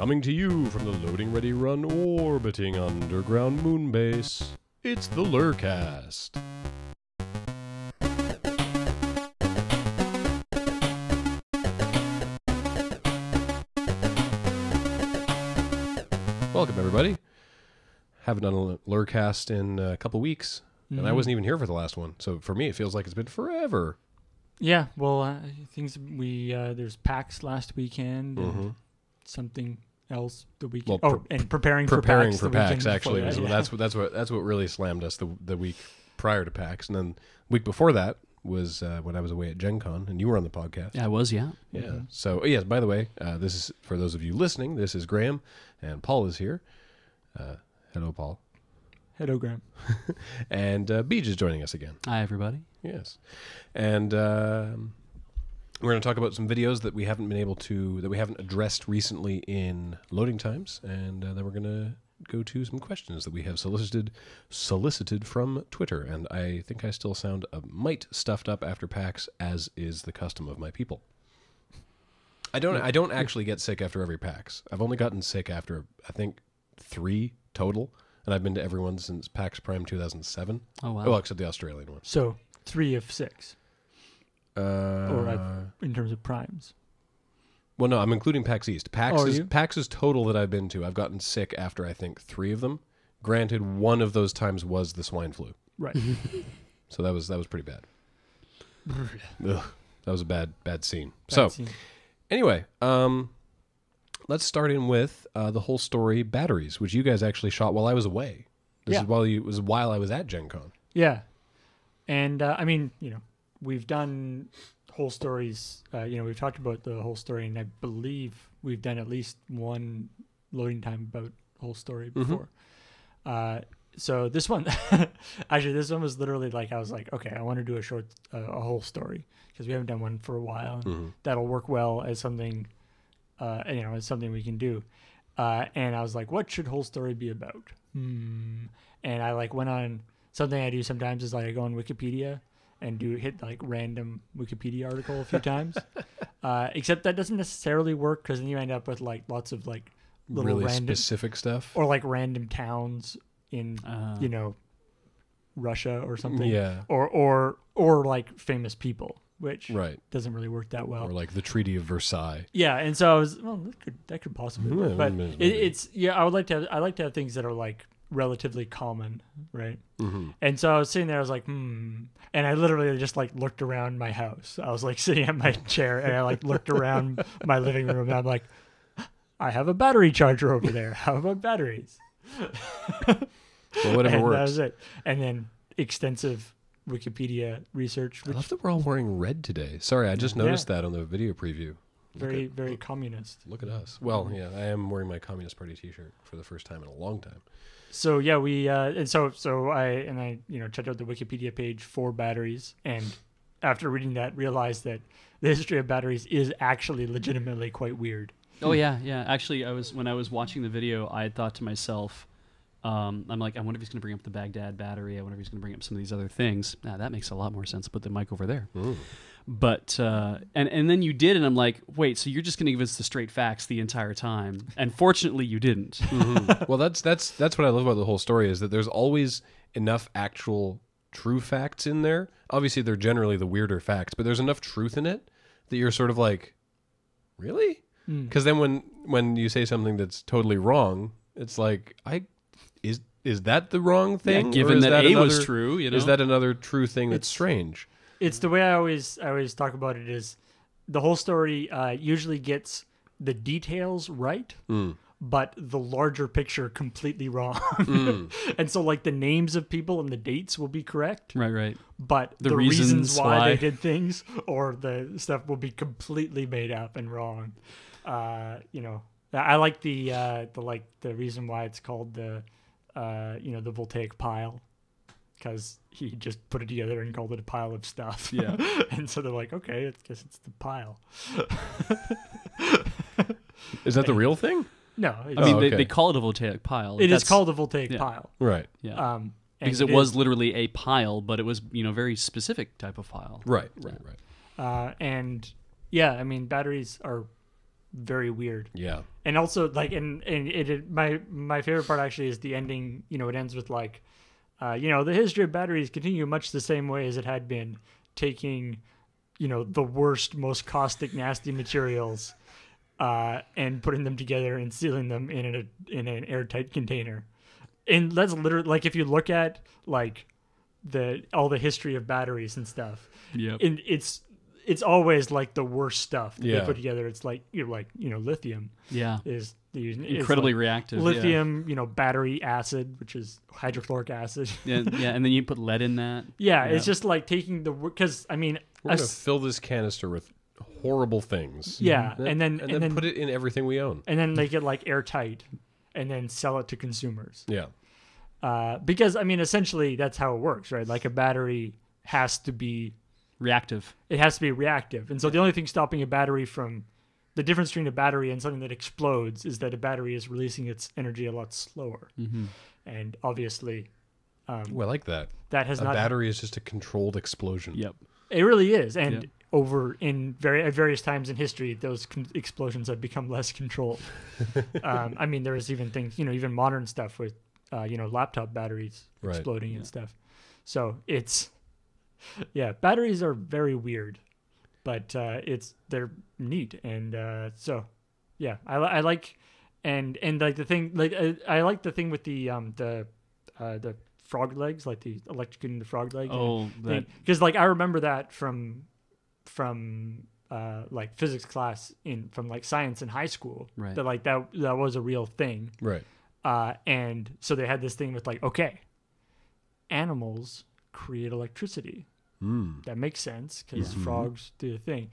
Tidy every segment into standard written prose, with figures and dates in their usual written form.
Coming to you from the LoadingReadyRun orbiting underground moon base, it's the LRRcast. Welcome, everybody. Haven't done a LRRcast in a couple weeks, and I wasn't even here for the last one. So for me, it feels like it's been forever. Yeah, well, there's PAX last weekend, and something else the weekend. And preparing for PAX actually. That, that's what really slammed us the week prior to PAX, and then the week before that was when I was away at Gen Con, and you were on the podcast. Yeah, I was, yeah. Yeah. So, yes, by the way, this is, for those of you listening, this is Graham, and Paul is here. Hello, Paul. Hello, Graham. And Beej is joining us again. Hi, everybody. Yes. And we're going to talk about some videos that we haven't addressed recently in loading times, and then we're going to go to some questions that we have solicited from Twitter. And I think I still sound a mite stuffed up after PAX, as is the custom of my people. I don't actually get sick after every PAX. I've only gotten sick after, I think, 3 total, and I've been to everyone since PAX Prime 2007. Oh, wow. Well, except the Australian one. So 3 of 6. In terms of primes. Well, no, I'm including PAX East. PAX's total that I've been to, I've gotten sick after, I think, 3 of them. Granted, one of those times was the swine flu. Right. So that was pretty bad. Ugh, that was a bad scene. Scene. Anyway, let's start in with the whole story batteries, which you guys actually shot while I was away. This is while I was at Gen Con. Yeah. And, we've done whole stories. We've talked about the whole story, and I believe we've done at least one loading time about whole story before. So this one, actually, this one was literally like, I was like, okay, I want to do a whole story, because we haven't done one for a while. And that'll work well as something, as something we can do. And I was like, what should whole story be about? And I went on, something I do sometimes is I go on Wikipedia and hit random Wikipedia article a few times. Except that doesn't necessarily work, because then you end up with lots of little really random specific stuff, or random towns in Russia or something. Yeah. Or famous people, which doesn't really work that well. Or the Treaty of Versailles. Yeah, and so I was, that could possibly work. But I like to have things that are relatively common, right? And so I was sitting there, I was like, and I literally just looked around my house. I was sitting at my chair, and I looked around my living room, and I'm like, I have a battery charger over there. How about batteries? Well, whatever works. That was it. And then extensive Wikipedia research. I love that we're all wearing red today. Sorry, I just noticed that on the video preview. Very communist. Look at us. Well, yeah, I am wearing my Communist Party t-shirt for the first time in a long time. So yeah, we I checked out the Wikipedia page for batteries, and after reading that, realized that the history of batteries is actually legitimately quite weird. Oh yeah. Actually, when I was watching the video, I had thought to myself, I'm like, I wonder if he's going to bring up the Baghdad battery. I wonder if he's going to bring up some of these other things. That makes a lot more sense. Put the mic over there. But and then you did, and I'm like, wait, so you're just going to give us the straight facts the entire time? And fortunately, you didn't. Well, that's what I love about the whole story, is that there's always enough actual true facts in there. Obviously, they're generally the weirder facts, but there's enough truth in it that you're sort of like, really? Because then when you say something that's totally wrong, it's like, is that the wrong thing? Yeah, given that A was true, is that another true thing that's strange? It's the way I always talk about it, is the whole story usually gets the details right, but the larger picture completely wrong. And so the names of people and the dates will be correct. Right. But the reasons why they did things or the stuff will be completely made up and wrong. I like the reason why it's called the voltaic pile, because he just put it together and called it a pile of stuff. Yeah. And so they're like, okay, I guess it's the pile. Is that the real thing? No. They call it a voltaic pile. It is called a voltaic pile. Right. Yeah. Because it was literally a pile, but it was, very specific type of pile. Right. And yeah, batteries are very weird. Yeah. And also like, my favorite part actually is the ending. You know, it ends with like, the history of batteries continue much the same way as it had been, taking, the worst, most caustic, nasty materials, and putting them together and sealing them in an airtight container. And that's literally like, if you look at like all the history of batteries and stuff, and it's always like the worst stuff that they put together. It's like lithium. Yeah. Is incredibly reactive. Lithium, battery acid, which is hydrochloric acid. Yeah, and then you put lead in that. Yeah, it's just like taking because I mean, we're gonna fill this canister with horrible things. Yeah, and then put it in everything we own, and then make it like airtight, and then sell it to consumers. Yeah. Because I mean, essentially that's how it works, right? Like a battery has to be reactive. It has to be reactive, and so the only thing stopping a battery from the difference between a battery and something that explodes is that a battery is releasing its energy a lot slower. Mm-hmm. And obviously, I like that. That has a not. Battery is just a controlled explosion. Yep. It really is, and at various times in history, those explosions have become less controlled. I mean, there is even things, even modern stuff with, laptop batteries exploding and stuff. So batteries are very weird, but they're neat, and I like, and like the thing, like I like the thing with the frog legs, like the electrocuting the frog leg. Oh, because like I remember that from like physics class from like science in high school. Right. That like that was a real thing. Right. And so they had this thing with like, okay, animals create electricity. That makes sense because frogs do the thing.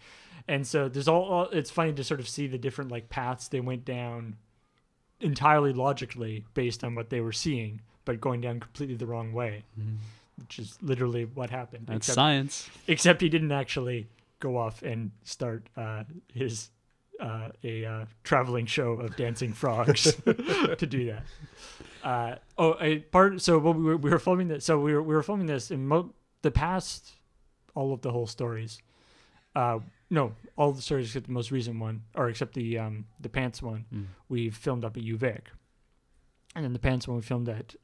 And so there's it's funny to sort of see the different like paths they went down entirely logically based on what they were seeing, but going down completely the wrong way, which is literally what happened. That's science. Except he didn't actually go off and start his traveling show of dancing frogs to do that. So we were filming this. So we were filming this in the past. All of the whole stories. No, all the stories except the most recent one, or except the pants one. We filmed up at UVic, and then the pants one we filmed at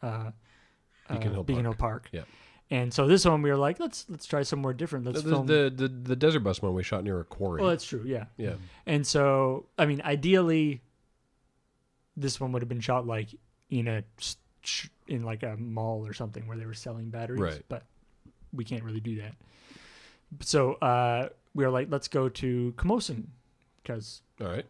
Beacon Hill Park. Yeah. And so this one we were like, let's try somewhere different. Let's film the Desert Bus one we shot near a quarry. Well, that's true. Yeah. Yeah. And so I mean, ideally, this one would have been shot like in like a mall or something where they were selling batteries. Right. But we can't really do that. So we were like, let's go to Camosun because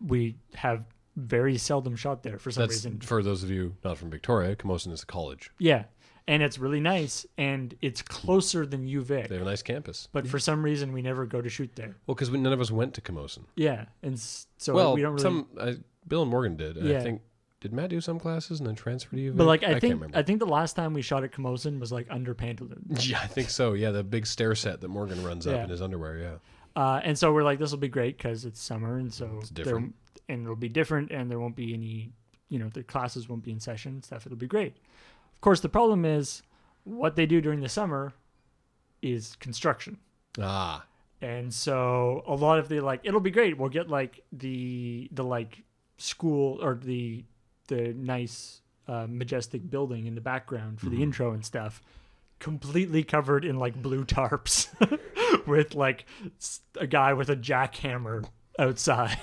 we have very seldom shot there for some reason. For those of you not from Victoria, Camosun is a college. Yeah, and it's really nice, and it's closer than UVic. They have a nice campus. But for some reason, we never go to shoot there. Well, because none of us went to Camosun. Yeah, and so we don't really... Bill and Morgan did, and yeah. I think... Did Matt do some classes and then transfer to UVic? But like I can't remember. I think the last time we shot at Camosun was like under pantaloons. Yeah, I think so. Yeah, the big stair set that Morgan runs up in his underwear. Yeah. And so we're like, this will be great because it's summer, and so it's different, and it'll be different, and there won't be any, the classes won't be in session and stuff. It'll be great. Of course, the problem is what they do during the summer is construction. And so a lot of it'll be great. We'll get like the like school or the nice majestic building in the background for the intro and stuff, completely covered in like blue tarps with like a guy with a jackhammer outside.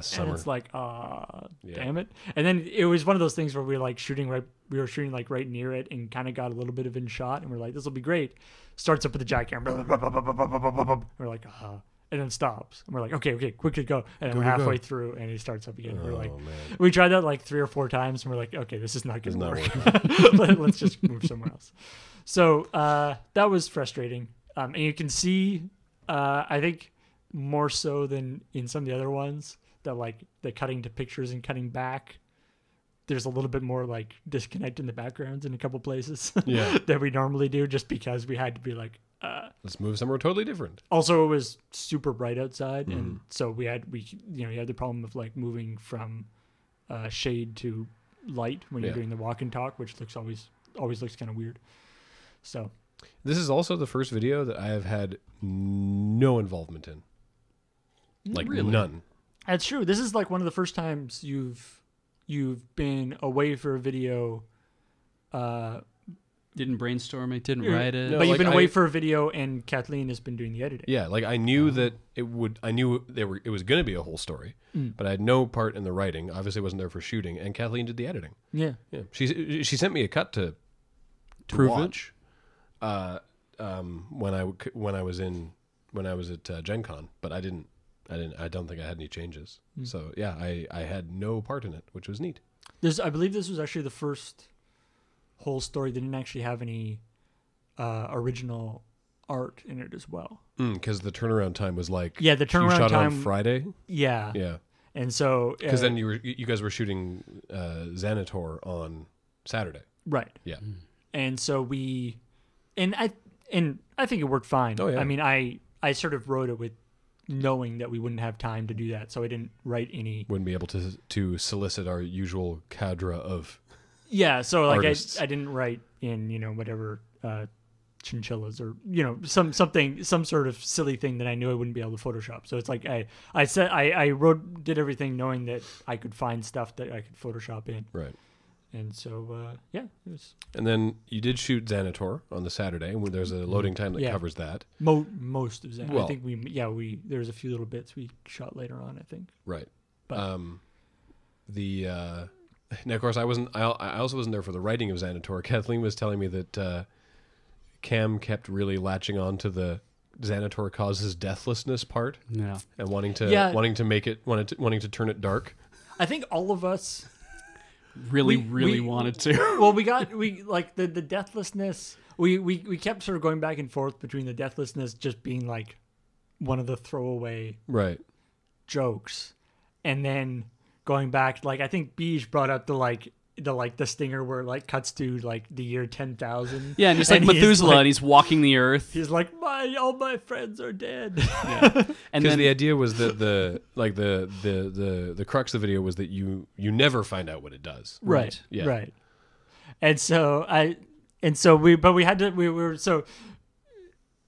Summer. And it's like, damn it. And then it was one of those things where we were shooting like right near it and kind of got a little bit of in shot, and we're like, this will be great. Starts up with the jackhammer. We're like, and then stops. And we're like, okay, quickly go. And then we're halfway through, and he starts up again. And we're like, we tried that like 3 or 4 times, and we're like, okay, this is not going to work. Let's just move somewhere else. So that was frustrating. And you can see, I think, more so than in some of the other ones, that like the cutting to pictures and cutting back, there's a little bit more like disconnect in the backgrounds in a couple places that we normally do, just because we had to be like, let's move somewhere totally different. Also, it was super bright outside, and so you had the problem of like moving from shade to light when you're doing the walk and talk, which always looks kind of weird. So this is also the first video that I have had no involvement in, like really? None. That's true. This is like one of the first times you've been away for a video. Didn't brainstorm it, didn't write it. No, But you've like been away for a video, and Kathleen has been doing the editing. Yeah, like I knew that it would. I knew it was going to be a whole story, but I had no part in the writing. Obviously, wasn't there for shooting, and Kathleen did the editing. Yeah. Yeah, she sent me a cut to Prove it? watch. When I was at Gen Con, but I don't think I had any changes. So yeah, I had no part in it, which was neat. I believe this was actually the first whole story that didn't actually have any original art in it as well. Because the turnaround time was like Yeah, the you turnaround shot time. on Friday. Yeah. Yeah, And so because then you guys were shooting Xanator on Saturday. right. Yeah, And so I think it worked fine. Oh, yeah. I mean, I sort of wrote it with knowing that we wouldn't have time to do that, so I didn't write any. wouldn't be able to solicit our usual cadre of. Yeah, so like Artists. I didn't write in whatever chinchillas or some sort of silly thing that I knew I wouldn't be able to Photoshop. So it's like I did everything knowing that I could find stuff that I could Photoshop in. Right. And so yeah, it was And then you did shoot Xanator on the Saturday, and there's a loading time that Yeah. covers that. most of that. Well- I think there was a few little bits we shot later on, I think. Right. But Now, of course, I also wasn't there for the writing of Xanator. Kathleen was telling me that Cam kept really latching on to the Xanator causes deathlessness part Yeah. and wanting to wanting to turn it dark. I think all of us Really we- wanted to. well we like the deathlessness we kept sort of going back and forth between the deathlessness just being like one of the throwaway Right. jokes, and then going back, like I think Beej brought up the stinger where it like cuts to like the year 10,000. Yeah, and just like Methuselah, and he's walking the earth. He's like, all my friends are dead. Yeah. And Because then the idea was that the crux of the video was that you never find out what it does. Right. Yeah. Right. And so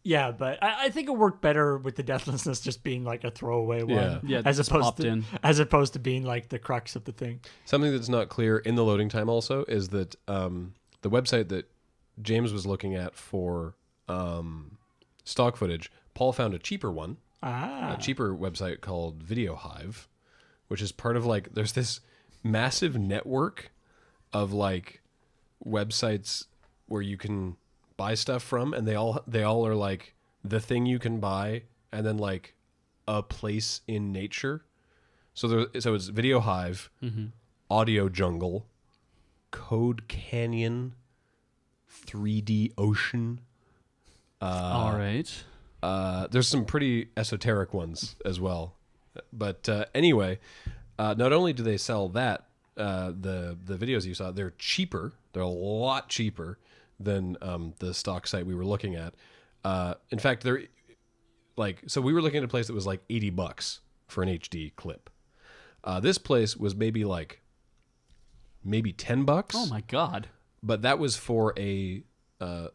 yeah, but I think it worked better with the deathlessness just being like a throwaway one, Yeah, as just opposed popped to in. being like the crux of the thing. Something that's not clear in the loading time also is that the website that James was looking at for stock footage, Paul found a cheaper one, a cheaper website called Video Hive, which is part of like there's this massive network of like websites where you can buy stuff from, and they all are like the thing you can buy and then like a place in nature. So it's Video Hive, Audio Jungle, Code Canyon, 3D Ocean. all right. There's some pretty esoteric ones as well. But anyway, not only do they sell that, the videos you saw, they're cheaper. They're a lot cheaper than the stock site we were looking at. In fact, they're like, so we were looking at a place that was like $80 for an HD clip. This place was maybe $10. Oh my god. But that was for a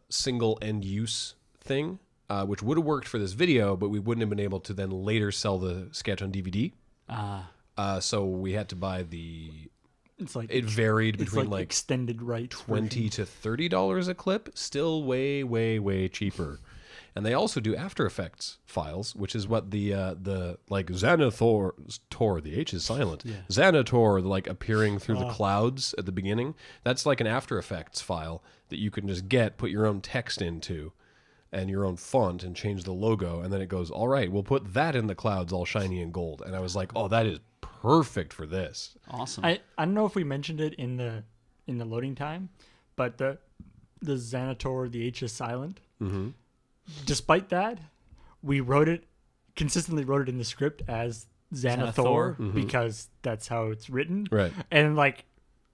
single end use thing, which would have worked for this video, but we wouldn't have been able to then later sell the sketch on DVD. So we had to buy it varied between like extended rights, $20 to $30 a clip, still way, way, way cheaper. And they also do After Effects files, which is what the like Xanator, the H is silent. Yeah. Xanator, like appearing through the clouds at the beginning. That's like an After Effects file that you can just put your own text into and your own font and change the logo. And then it goes, all right, we'll put that in the clouds all shiny and gold. And I was like, oh, that is perfect for this. Awesome. I don't know if we mentioned it in the loading time, but the Xanator, the H is silent. Mm-hmm. Despite that, we consistently wrote it in the script as Xanathor because that's how it's written. Right. And like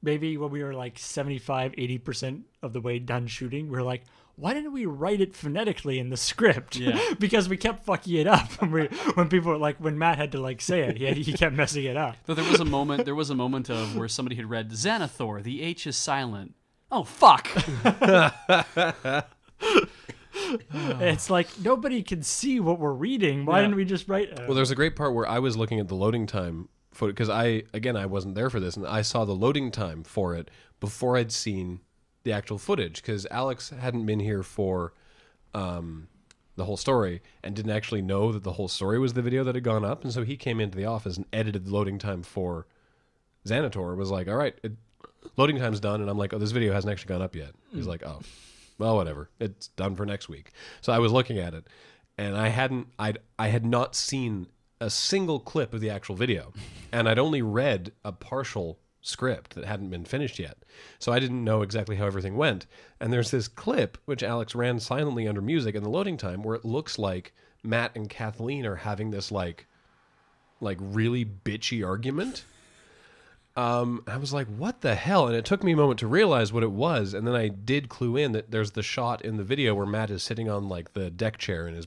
maybe when we were like 75-80% of the way done shooting, we were like, why didn't we write it phonetically in the script? Yeah. Because we kept fucking it up when people like when Matt had to like say it, he kept messing it up. But there was a moment of where somebody had read Xanathor, the H is silent. Oh fuck. It's like nobody can see what we're reading. Why didn't we just write? Well, there's a great part where I was looking at the loading time footage because I wasn't there for this, and I saw the loading time for it before I'd seen the actual footage because Alex hadn't been here for the whole story and didn't actually know that the whole story was the video that had gone up, and so he came into the office and edited the loading time for Xanator. Was like, all right, loading time's done, and I'm like, oh, this video hasn't actually gone up yet. He's like, oh, well, whatever, it's done for next week. So I was looking at it, and I had not seen a single clip of the actual video, and I'd only read a partial script that hadn't been finished yet, so I didn't know exactly how everything went. And there's this clip which Alex ran silently under music in the loading time where it looks like Matt and Kathleen are having this like really bitchy argument. I was like, what the hell? And it took me a moment to realize what it was, and then I did clue in that there's the shot in the video where Matt is sitting on like the deck chair in his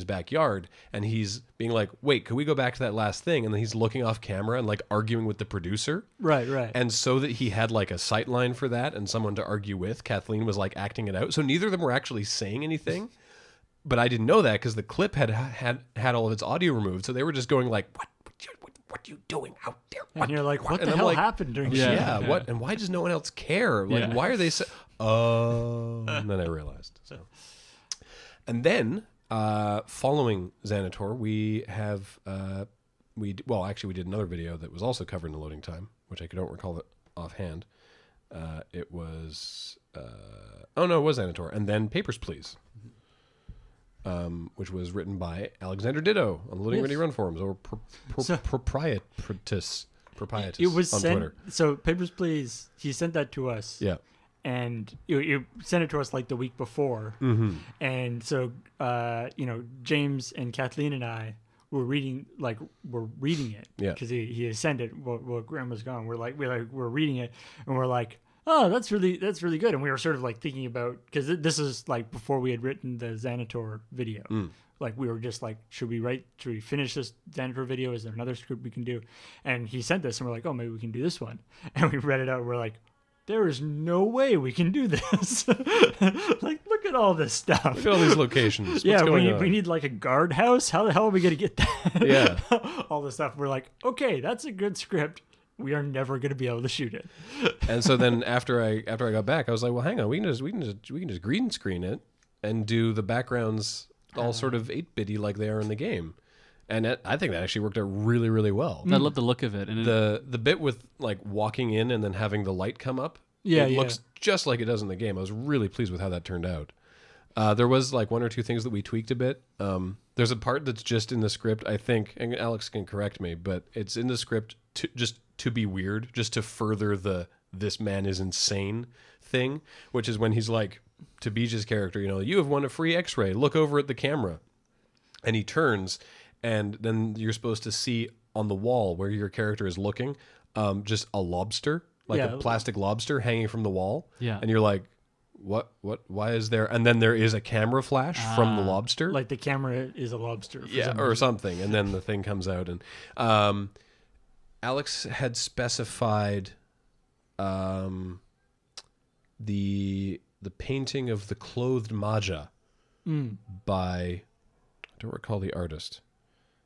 backyard, and he's being like, wait, could we go back to that last thing? And then he's looking off camera and like arguing with the producer. Right. And so that he had like a sight line for that and someone to argue with, Kathleen was like acting it out. So neither of them were actually saying anything, but I didn't know that because the clip had all of its audio removed. So they were just going like, what are you doing out there? And you're like, what the hell happened during yeah, what? And why does no one else care? Like, why are they oh, and then I realized. So, and then following Xanator, we have we did another video that was also covered in the loading time, which I don't recall it offhand. It was it was Xanator, and then Papers, Please, which was written by Alexander Ditto on the Loading Ready Run forums, or Proprietus it was on sent, Twitter. So Papers, Please, he sent that to us. Yeah. And you sent it to us like the week before. Mm-hmm. And so, James and Kathleen and I were reading it. Yeah. Because he had sent it while Graham was gone. We're reading it, and we're like, oh, that's really good. And we were sort of like thinking about, because this is like before we had written the Xanator video. Like we were just like, should we finish this Xanator video? Is there another script we can do? And he sent this, and we're like, oh, maybe we can do this one. And we read it out, and we're like, there is no way we can do this. Like, look at all this stuff. Look at all these locations. We need like a guardhouse. How the hell are we going to get that? Yeah. All this stuff. We're like, okay, that's a good script. We are never going to be able to shoot it. And so then after I got back, I was like, well, hang on, we can just green screen it and do the backgrounds all sort of 8-bitty like they are in the game. And I think that actually worked out really, really well. I love the look of it. And the bit with like walking in and then having the light come up, it looks just like it does in the game. I was really pleased with how that turned out. There was like one or two things that we tweaked a bit. There's a part that's just in the script, I think, and Alex can correct me, but it's in the script to be weird, just to further the "this man is insane" thing, which is when he's like to Beej's character, you have won a free X-ray. Look over at the camera, and he turns. And then you're supposed to see on the wall where your character is looking, just a lobster, like a plastic lobster hanging from the wall. Yeah. And you're like, what, why is there? And then there is a camera flash from the lobster. Like the camera is a lobster. Or something. And then the thing comes out. And Alex had specified the painting of the clothed Maja by, I don't recall the artist,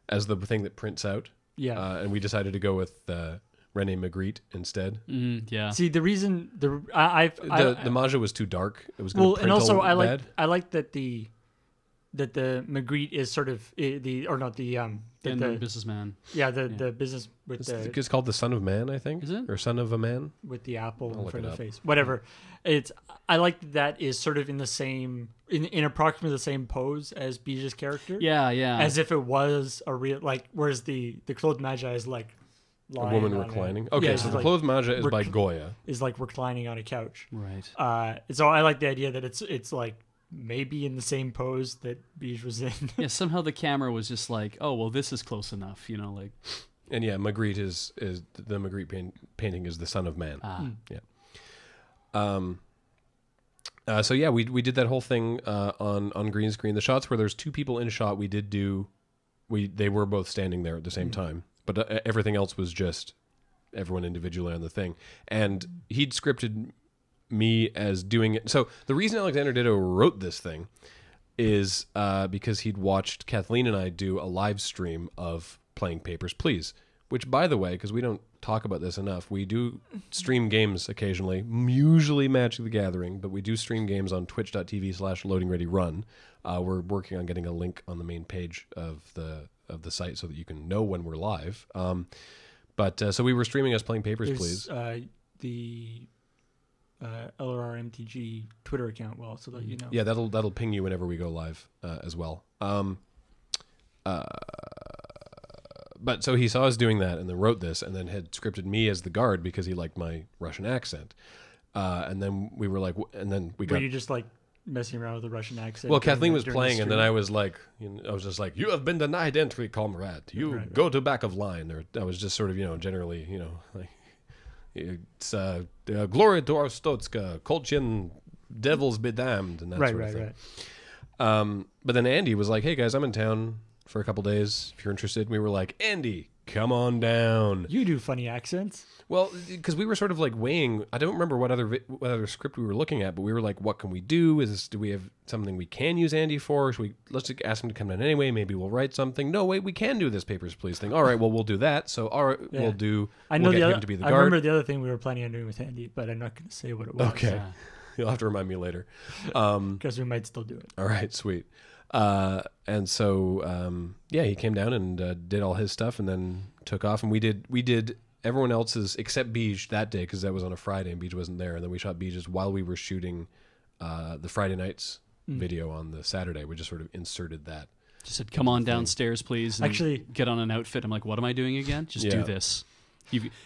as the thing that prints out. Yeah. And we decided to go with Rene Magritte instead. Yeah. See, the reason the Maja was too dark. It was going to print and also I like that the Magritte is sort of the businessman. Yeah, the business with it's called the Son of Man, I think. Is it? Or Son of a Man? With the apple in front of the face. Mm-hmm. Whatever. I like that is sort of in the same in approximately the same pose as Beej's character. Yeah. As if it was a real, like, whereas the clothed Magi is like a woman reclining. Okay, so the clothed Magi is by Goya. Is like reclining on a couch. Right. So I like the idea that it's like maybe in the same pose that Beej was in. Yeah, somehow the camera was just like, oh, well, this is close enough, like. And yeah, Magritte is the Magritte painting is the Son of Man. Yeah. So yeah, we did that whole thing on green screen. The shots where there's two people in shot, they were both standing there at the same time, but everything else was just everyone individually on the thing. And he'd scripted me as doing it. So the reason Alexander Ditto wrote this thing is because he'd watched Kathleen and I do a live stream of playing Papers, Please. Which, by the way, because we don't talk about this enough, we do stream games occasionally, usually Magic the Gathering, but we do stream games on twitch.tv/LoadingReadyRun. We're working on getting a link on the main page of the site so that you can know when we're live. So we were streaming us playing Papers, Please. The LRRMTG Twitter account will also let you know. Yeah, that'll ping you whenever we go live as well. But so he saw us doing that and then wrote this and then had scripted me as the guard because he liked my Russian accent. And then we were like, and then we got. Were you just like messing around with the Russian accent? Well, Kathleen was playing, the and then I was like, I was just like, "You have been denied entry, comrade. You go to back of line." Or I was just sort of, generally, like, it's glory to our Stotska, Kolchin, devils be damned, and that sort of thing. Right. But then Andy was like, "Hey guys, I'm in town for a couple days. If you're interested." And we were like, "Andy, come on down." You do funny accents. Well, because we were sort of like weighing. I don't remember what other script we were looking at, but we were like, "What can we do? Do we have something we can use Andy for? Let's just ask him to come down anyway. Maybe we'll write something. No, wait, we can do this Papers, Please thing. All right, well, we'll do that. So, all right, we'll do. I know we'll get him to be the guard. I remember the other thing we were planning on doing with Andy, but I'm not going to say what it was. Okay, you'll have to remind me later. Because we might still do it. All right, sweet. And so, he came down and did all his stuff and then took off. And we did everyone else's except Beej that day because that was on a Friday and Beej wasn't there. And then we shot Beej's while we were shooting the Friday night's video on the Saturday. We just sort of inserted that. Just said, "Come on downstairs, please." And actually, get on an outfit. I'm like, "What am I doing again?" Just do this.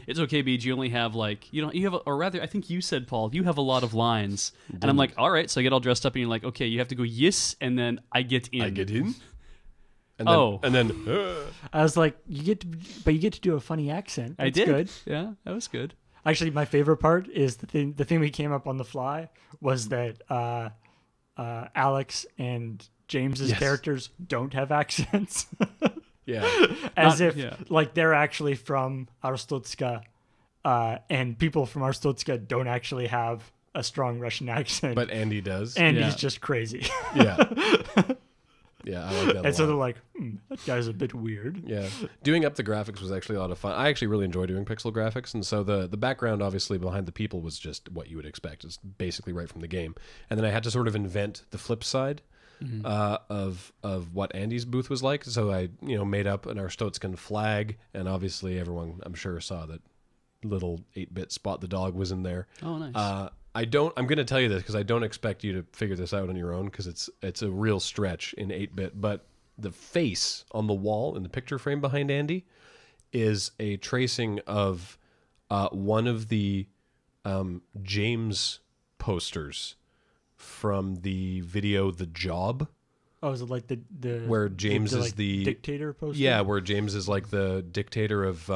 It's okay, Beej. You only have I think you said, Paul, you have a lot of lines. And I'm like, all right. So I get all dressed up and you're like, okay, you have to go, yes. And then I get in. I get in. And then, I was like, you get to do a funny accent. That's I did. Good. Yeah, that was good. Actually, my favorite part is the thing we came up on the fly was that Alex and James's characters don't have accents. Yeah. Like they're actually from Arstotska, and people from Arstotska don't actually have a strong Russian accent. But Andy does. And he's just crazy. Yeah. Yeah, I like that a lot. And so they're like, that guy's a bit weird. Yeah. Doing up the graphics was actually a lot of fun. I actually really enjoy doing pixel graphics, and so the background, obviously, behind the people was just what you would expect. It's basically right from the game. And then I had to sort of invent the flip side. Of what Andy's booth was like. So I, made up an Arstotzkan flag, and obviously everyone, I'm sure, saw that little 8-bit Spot the Dog was in there. Oh, nice. I'm going to tell you this because I don't expect you to figure this out on your own because it's a real stretch in 8-bit, but the face on the wall in the picture frame behind Andy is a tracing of one of the James posters from the video The Job. Oh, is it like the where James is the dictator poster? Yeah, where James is like the dictator of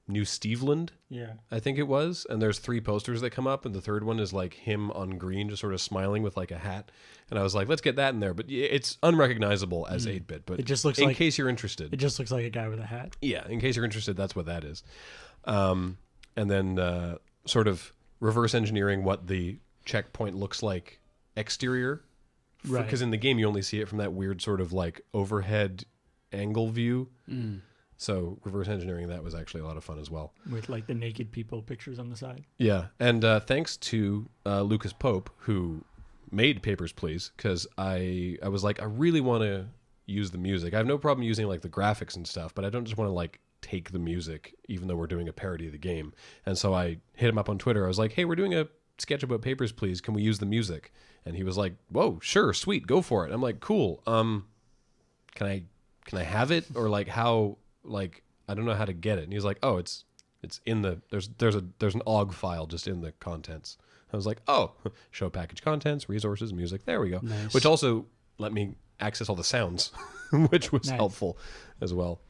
New Steveland. Yeah, I think it was. And there's 3 posters that come up, and the third one is like him on green, just sort of smiling with like a hat. And I was like, let's get that in there. But it's unrecognizable as 8-bit. But it just looks in case you're interested, it just looks like a guy with a hat. Yeah, in case you're interested, that's what that is. And then sort of reverse engineering what the checkpoint looks like exterior, right? Because in the game you only see it from that weird sort of like overhead angle view. So reverse engineering that was actually a lot of fun as well, with like the naked people pictures on the side. Yeah, and thanks to Lucas Pope, who made Papers, Please, because I was like, I really want to use the music. I have no problem using like the graphics and stuff, but I don't just want to like take the music, even though we're doing a parody of the game. And so I hit him up on Twitter. I was like, hey, we're doing a sketch about Papers, Please. Can we use the music? And he was like, whoa, sure, sweet, go for it. I'm like, cool. Can I have it? Or like how, like, I don't know how to get it. And he's like, oh, it's in the, there's an OGG file just in the contents. I was like, oh, show package contents, resources, music. There we go. Nice. Which also let me access all the sounds, which was helpful as well.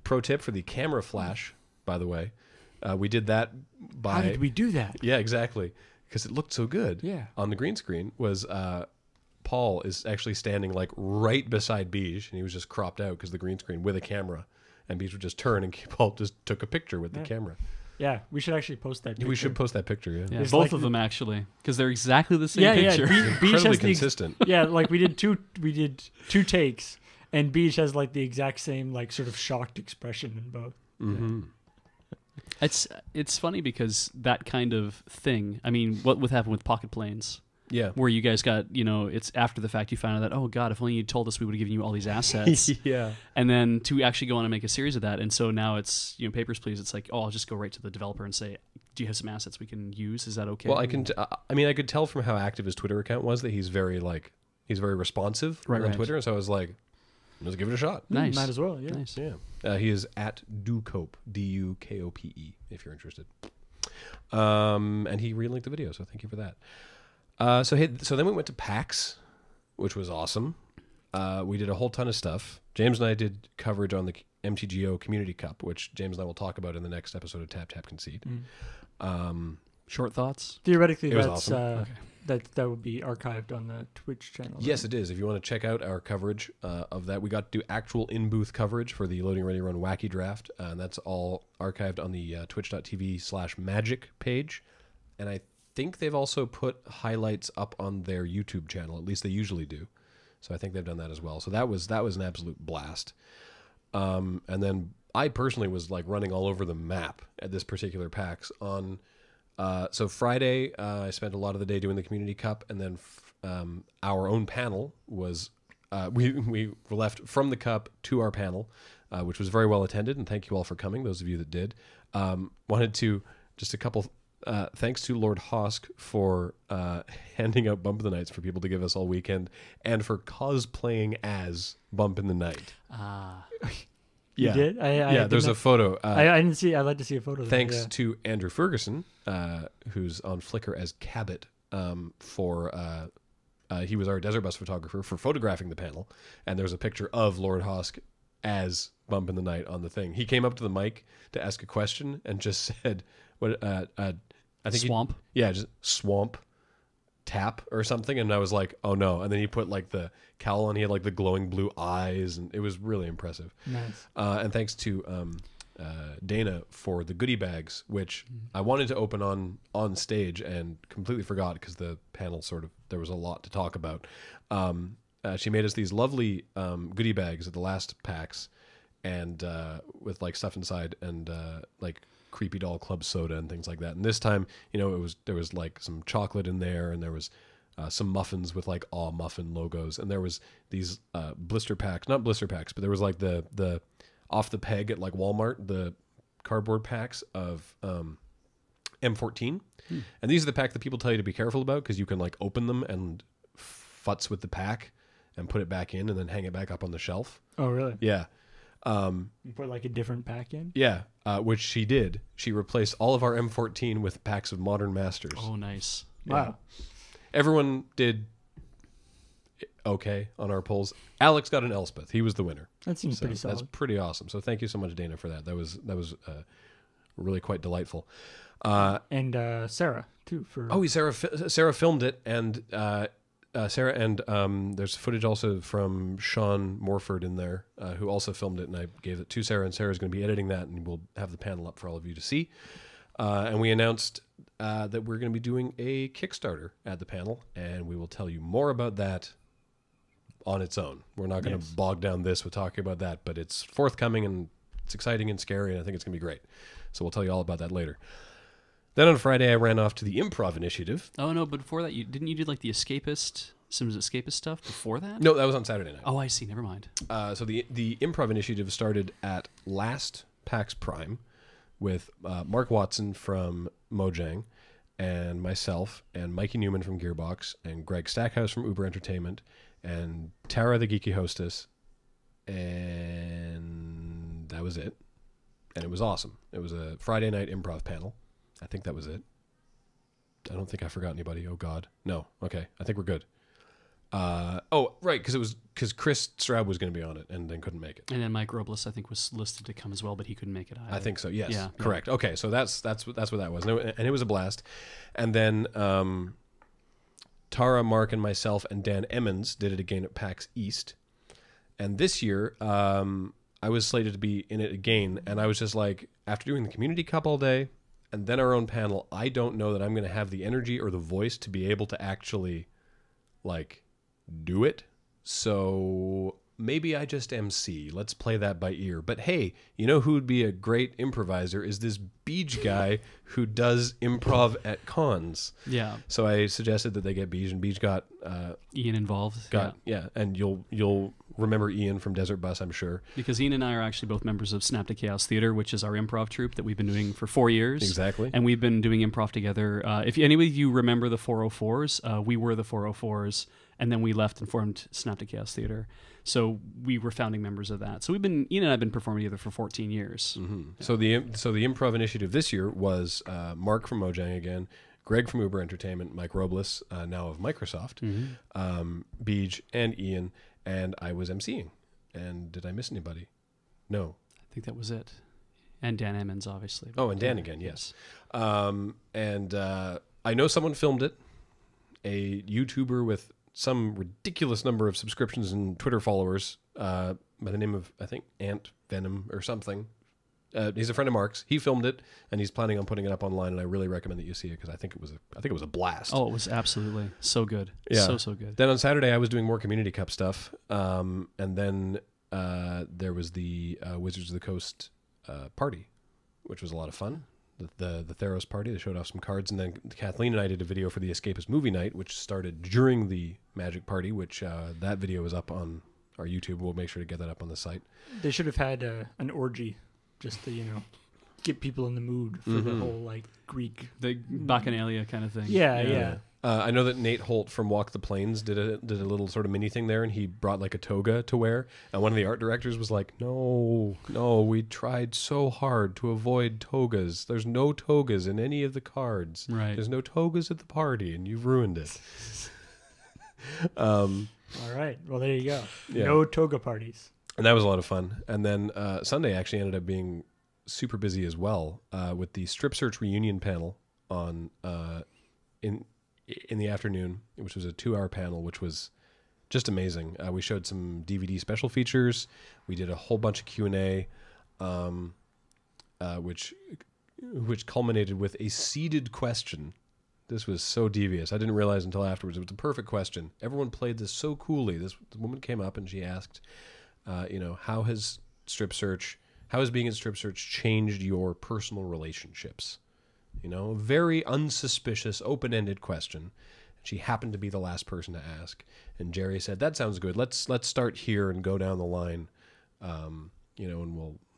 Pro tip for the camera flash, by the way. We did that by... How did we do that? Yeah, exactly. Because it looked so good. Yeah. On the green screen was Paul is actually standing like right beside Beej, and he was just cropped out because the green screen with a camera. And Beej would just turn, and Paul just took a picture with the camera. Yeah, we should actually post that picture. We should post that picture. Yeah, Yeah, It's both like of them actually, because they're exactly the same Yeah, picture. Beej incredibly has the consistent. yeah, like we did two takes, and Beej has like the exact same like sort of shocked expression in both. Mm-hmm. It's funny because that kind of thing. I mean, what would happen with Pocket Planes? Yeah. Where you guys got, it's after the fact you found out that, oh God, if only you told us, we would have given you all these assets. Yeah. And then to actually go on and make a series of that. And so now it's, Papers, Please. It's like, oh, I'll just go right to the developer and say, do you have some assets we can use? Is that okay? Well, I could tell from how active his Twitter account was that he's very responsive on Twitter. And so I was like, let's give it a shot. Nice. Might as well. Yeah. Nice. Yeah. He is at Dukope, Dukope, if you're interested. And he relinked the video, so thank you for that. So then we went to PAX, which was awesome. We did a whole ton of stuff. James and I did coverage on the MTGO Community Cup, which James and I will talk about in the next episode of Tap Tap Concede. Short thoughts? Theoretically, It was that's awesome. that would be archived on the Twitch channel. Yes, it is. If you want to check out our coverage of that, we got to do actual in-booth coverage for the Loading Ready Run Wacky Draft, and that's all archived on the twitch.tv/magic page. And I think they've also put highlights up on their YouTube channel. At least they usually do. So I think they've done that as well. So that was an absolute blast. And then I personally was like running all over the map at this particular PAX on. So Friday, I spent a lot of the day doing the Community Cup, and then our own panel was we left from the Cup to our panel, which was very well attended, and thank you all for coming. Those of you that did, wanted to just a couple. Thanks to Lord Hosk for handing out Bump in the Nights for people to give us all weekend, and for cosplaying as Bump in the Night. You did? Yeah, there's a photo. I didn't see. I'd like to see a photo. Thanks to Andrew Ferguson, who's on Flickr as Cabot, he was our Desert Bus photographer for photographing the panel, and there's a picture of Lord Hosk as Bump in the Night on the thing. He came up to the mic to ask a question and just said, "What? I think Swamp." Just swamp tap or something." And I was like, "Oh no!" And then he put like the cowl on. He had like the glowing blue eyes, and it was really impressive. Nice. And thanks to Dana for the goodie bags, which I wanted to open on stage and completely forgot because the panel there was a lot to talk about. She made us these lovely goodie bags at the last PAX, and with like stuff inside and like Creepy Doll Club soda and things like that. And this time, there was like some chocolate in there, and there was some muffins with like Aw Muffin logos, and there was these blister packs, not blister packs, but there was like the off the peg at like Walmart, the cardboard packs of M14. And these are the pack that people tell you to be careful about because you can like open them and futz with the pack and put it back in and then hang it back up on the shelf. Oh, really? Yeah. You put like a different pack in? Yeah, which she did. She replaced all of our M14 with packs of Modern Masters. Oh, nice. Wow. Everyone did okay on our polls. Alex got an Elspeth. He was the winner. That seems pretty solid. That's pretty awesome. So thank you so much, Dana, for that. That was really quite delightful. And Sarah too for. Oh, Sarah filmed it, and Sarah and there's footage also from Sean Morford in there, who also filmed it, and I gave it to Sarah, and Sarah's going to be editing that, and we'll have the panel up for all of you to see. And we announced that we're going to be doing a Kickstarter at the panel, and we will tell you more about that on its own. We're not going to bog down this with talking about that, but it's forthcoming, and it's exciting and scary, and I think it's going to be great. So we'll tell you all about that later. Then on Friday, I ran off to the Improv Initiative. Oh no! But before that, didn't you do like the some escapist stuff before that? No, that was on Saturday night. Oh, I see. Never mind. So the Improv Initiative started at last PAX Prime with Mark Watson from Mojang and myself and Mikey Newman from Gearbox and Greg Stackhouse from Uber Entertainment and Tara the Geeky Hostess, and that was it. And it was awesome. It was a Friday night improv panel. I think that was it. I don't think I forgot anybody. Oh God, no. Okay, I think we're good. Oh right, because Chris Straub was going to be on it and then couldn't make it. And then Mike Robles, I think, was listed to come as well, but he couldn't make it either. I think so. Yes, Yeah, correct. Yeah. Okay, so that's what that was, and it was a blast. And then Tara, Mark, and myself and Dan Emmons did it again at PAX East. And this year, I was slated to be in it again, and I was just like, after doing the Community Cup all day and then our own panel, I don't know that I'm going to have the energy or the voice to be able to actually like do it. So maybe I just MC. Let's play that by ear. But hey, you know who would be a great improviser is this Beej guy who does improv at cons. Yeah. So I suggested that they get Beej, and Beej got Ian involved. yeah, and you'll remember Ian from Desert Bus, I'm sure. Because Ian and I are actually both members of Snap to Chaos Theater, which is our improv troupe that we've been doing for 4 years. Exactly. And we've been doing improv together. If any of you remember the 404s, we were the 404s, and then we left and formed Snap to Chaos Theater. So we were founding members of that. So Ian and I have been performing together for 14 years. Mm-hmm. So the improv initiative this year was Mark from Mojang again, Greg from Uber Entertainment, Mike Robles, now of Microsoft, Beej, and Ian, and I was emceeing. And did I miss anybody? No. I think that was it. And Dan Emmons, obviously. Oh, and Dan again, yes. And I know someone filmed it, a YouTuber with some ridiculous number of subscriptions and Twitter followers by the name of, I think, Ant Venom or something. He's a friend of Mark's. He filmed it, and he's planning on putting it up online. And I really recommend that you see it because I think it was a blast. Oh, it was absolutely so good. Yeah. So good. Then on Saturday, I was doing more Community Cup stuff, and then there was the Wizards of the Coast party, which was a lot of fun. The Theros party. They showed off some cards, and then Kathleen and I did a video for the Escapist movie night, which started during the Magic party. Which that video is up on our YouTube. We'll make sure to get that up on the site. They should have had an orgy, just to get people in the mood for the whole like Greek, the Bacchanalia kind of thing. Yeah. I know that Nate Holt from Walk the Plains did a little sort of mini thing there, and he brought like a toga to wear. And one of the art directors was like, "No, we tried so hard to avoid togas. There's no togas in any of the cards. Right. There's no togas at the party, and you've ruined it." All right. Well, there you go. Yeah. No toga parties. And that was a lot of fun. And then Sunday actually ended up being super busy as well with the Strip Search reunion panel on in the afternoon, which was a 2-hour panel, which was just amazing. We showed some DVD special features. We did a whole bunch of Q&A, which culminated with a seeded question. This was so devious. I didn't realize until afterwards. It was the perfect question. Everyone played this so coolly. This woman came up and she asked, how has being in Strip Search changed your personal relationships? Very unsuspicious, open-ended question. She happened to be the last person to ask, and Jerry said, "That sounds good. Let's start here and go down the line, and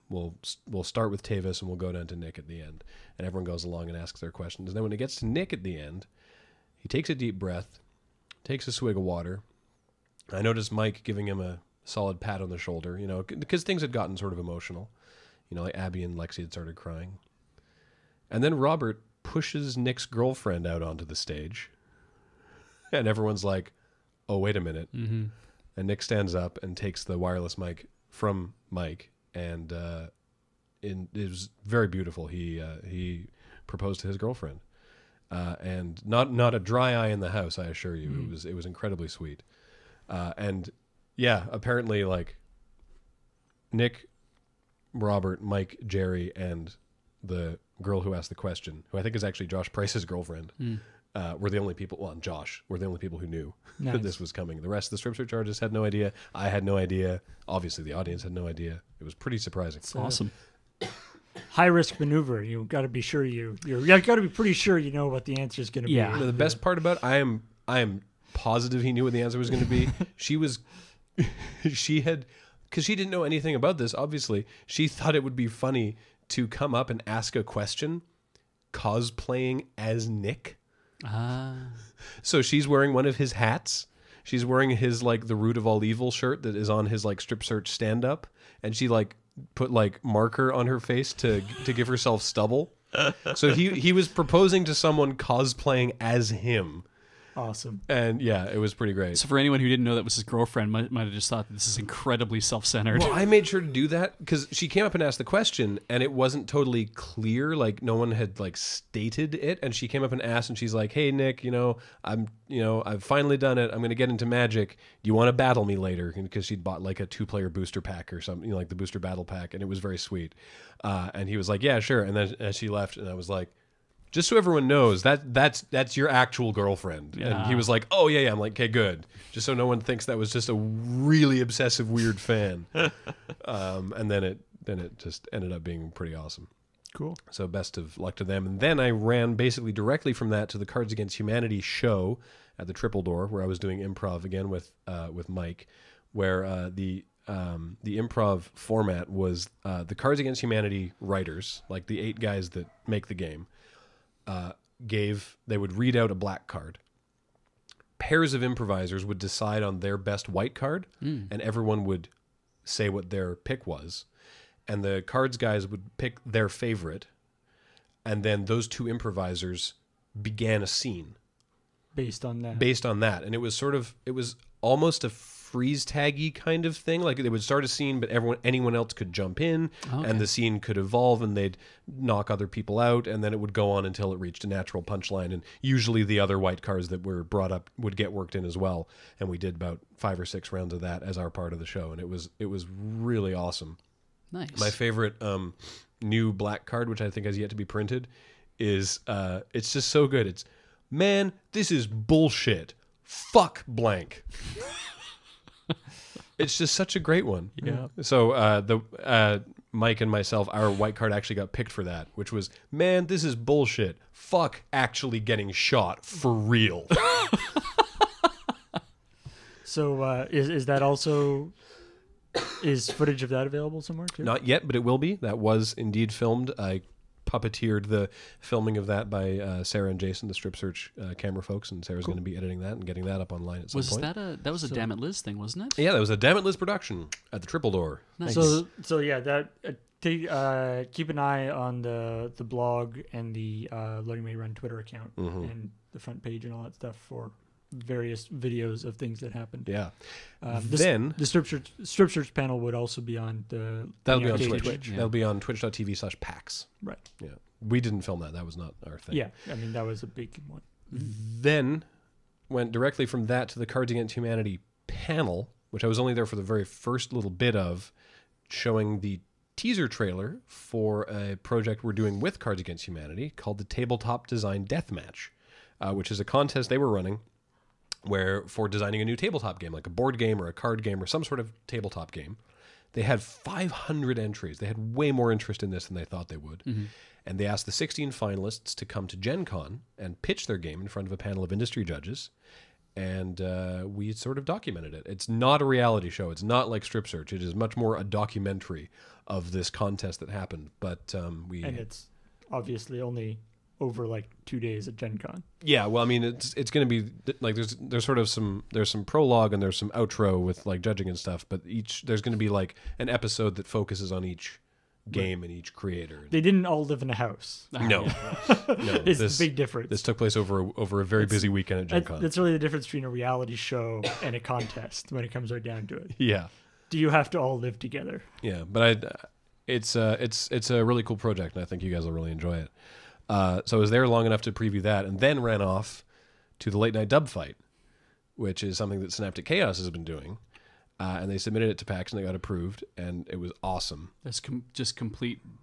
we'll start with Tavis and we'll go down to Nick at the end." And everyone goes along and asks their questions. And then when it gets to Nick at the end, he takes a deep breath, takes a swig of water. I noticed Mike giving him a solid pat on the shoulder, because things had gotten sort of emotional. Like Abby and Lexi had started crying. And then Robert pushes Nick's girlfriend out onto the stage. And everyone's like, "Oh, wait a minute." Mm-hmm. And Nick stands up and takes the wireless mic from Mike. And it was very beautiful. He proposed to his girlfriend. And not a dry eye in the house, I assure you. Mm. It was incredibly sweet. And yeah, apparently like Nick, Robert, Mike, Jerry, and the girl who asked the question, who I think is actually Josh Price's girlfriend, were the only people, well, and Josh, were the only people who knew that this was coming. The rest of the Strip Search artists had no idea. I had no idea. Obviously, the audience had no idea. It was pretty surprising. It's awesome. High risk maneuver. You got to be sure you got to be pretty sure you know what the answer is going to be. The best part about it, I am positive he knew what the answer was going to be. Because she didn't know anything about this, obviously. She thought it would be funny to come up and ask a question cosplaying as Nick. So she's wearing one of his hats. She's wearing his, like, the Root of All Evil shirt that is on his, like, Strip Search stand-up. And she, like, put, like, marker on her face to give herself stubble. So he was proposing to someone cosplaying as him. Awesome. And yeah, it was pretty great. So for anyone who didn't know that was his girlfriend, might have just thought that this is incredibly self-centered. Well, I made sure to do that because she came up and asked the question, and it wasn't totally clear. Like no one had like stated it, and she came up and asked, and she's like, "Hey Nick, I've finally done it. I'm going to get into Magic. Do you want to battle me later?" Because she'd bought like a 2-player booster pack or something, like the booster battle pack, and it was very sweet. And he was like, "Yeah, sure." And then as she left, and I was like, just so everyone knows, that's your actual girlfriend. Yeah. And he was like, oh, yeah. I'm like, okay, good. Just so no one thinks that was just a really obsessive, weird fan. And then it just ended up being pretty awesome. Cool. So best of luck to them. And then I ran basically directly from that to the Cards Against Humanity show at the Triple Door, where I was doing improv again with Mike, where the improv format was the Cards Against Humanity writers, like the 8 guys that make the game, they would read out a black card. Pairs of improvisers would decide on their best white card, and everyone would say what their pick was. And the cards guys would pick their favorite, and then those 2 improvisers began a scene Based on that. And it was almost a freeze taggy kind of thing. Like they would start a scene, but anyone else could jump in, and the scene could evolve, and they'd knock other people out, and then it would go on until it reached a natural punchline. And usually the other white cards that were brought up would get worked in as well. And we did about 5 or 6 rounds of that as our part of the show, and it was really awesome. Nice. My favorite new black card, which I think has yet to be printed, is it's just so good. It's, man, this is bullshit. Fuck blank. It's just such a great one. Yeah. So Mike and myself, our white card actually got picked for that, which was, man, this is bullshit. Fuck actually getting shot for real. So is that also... Is footage of that available somewhere too? Not yet, but it will be. That was indeed filmed. I puppeteered the filming of that by Sarah and Jason, the Strip Search camera folks, and Sarah's going to be editing that and getting that up online at some point. That was a Damn It Liz thing, wasn't it? Yeah, that was a Damn It Liz production at the Triple Door. Nice. So yeah, that keep an eye on the blog and the LoadingReadyRun Twitter account and the front page and all that stuff for various videos of things that happened. Yeah. Then the Strip Search panel would also be on that'll be on arcade Twitch. Yeah. That'll be on twitch.tv/PAX. Right. Yeah. We didn't film that. That was not our thing. Yeah. I mean, that was a big one. Then went directly from that to the Cards Against Humanity panel, which I was only there for the very first little bit of, showing the teaser trailer for a project we're doing with Cards Against Humanity called the Tabletop Design Deathmatch, which is a contest they were running for designing a new tabletop game, like a board game or a card game or some sort of tabletop game. They had 500 entries. They had way more interest in this than they thought they would. And they asked the 16 finalists to come to Gen Con and pitch their game in front of a panel of industry judges. And we sort of documented it. It's not a reality show. It's not like Strip Search. It is much more a documentary of this contest that happened. But and it's obviously only over like 2 days at Gen Con. Yeah, well, I mean, it's going to be like there's sort of some prologue and there's some outro with like judging and stuff, but there's going to be like an episode that focuses on each game and each creator. They didn't all live in a house. No, no, it's a big difference. This took place over a very busy weekend at Gen Con. That's really the difference between a reality show and a contest when it comes right down to it. Yeah. Do you have to all live together? Yeah, but it's a really cool project, and I think you guys will really enjoy it. So I was there long enough to preview that, and then ran off to the late night dub fight, which is something that Synaptic Chaos has been doing. And they submitted it to PAX, and they got approved, and it was awesome. That's just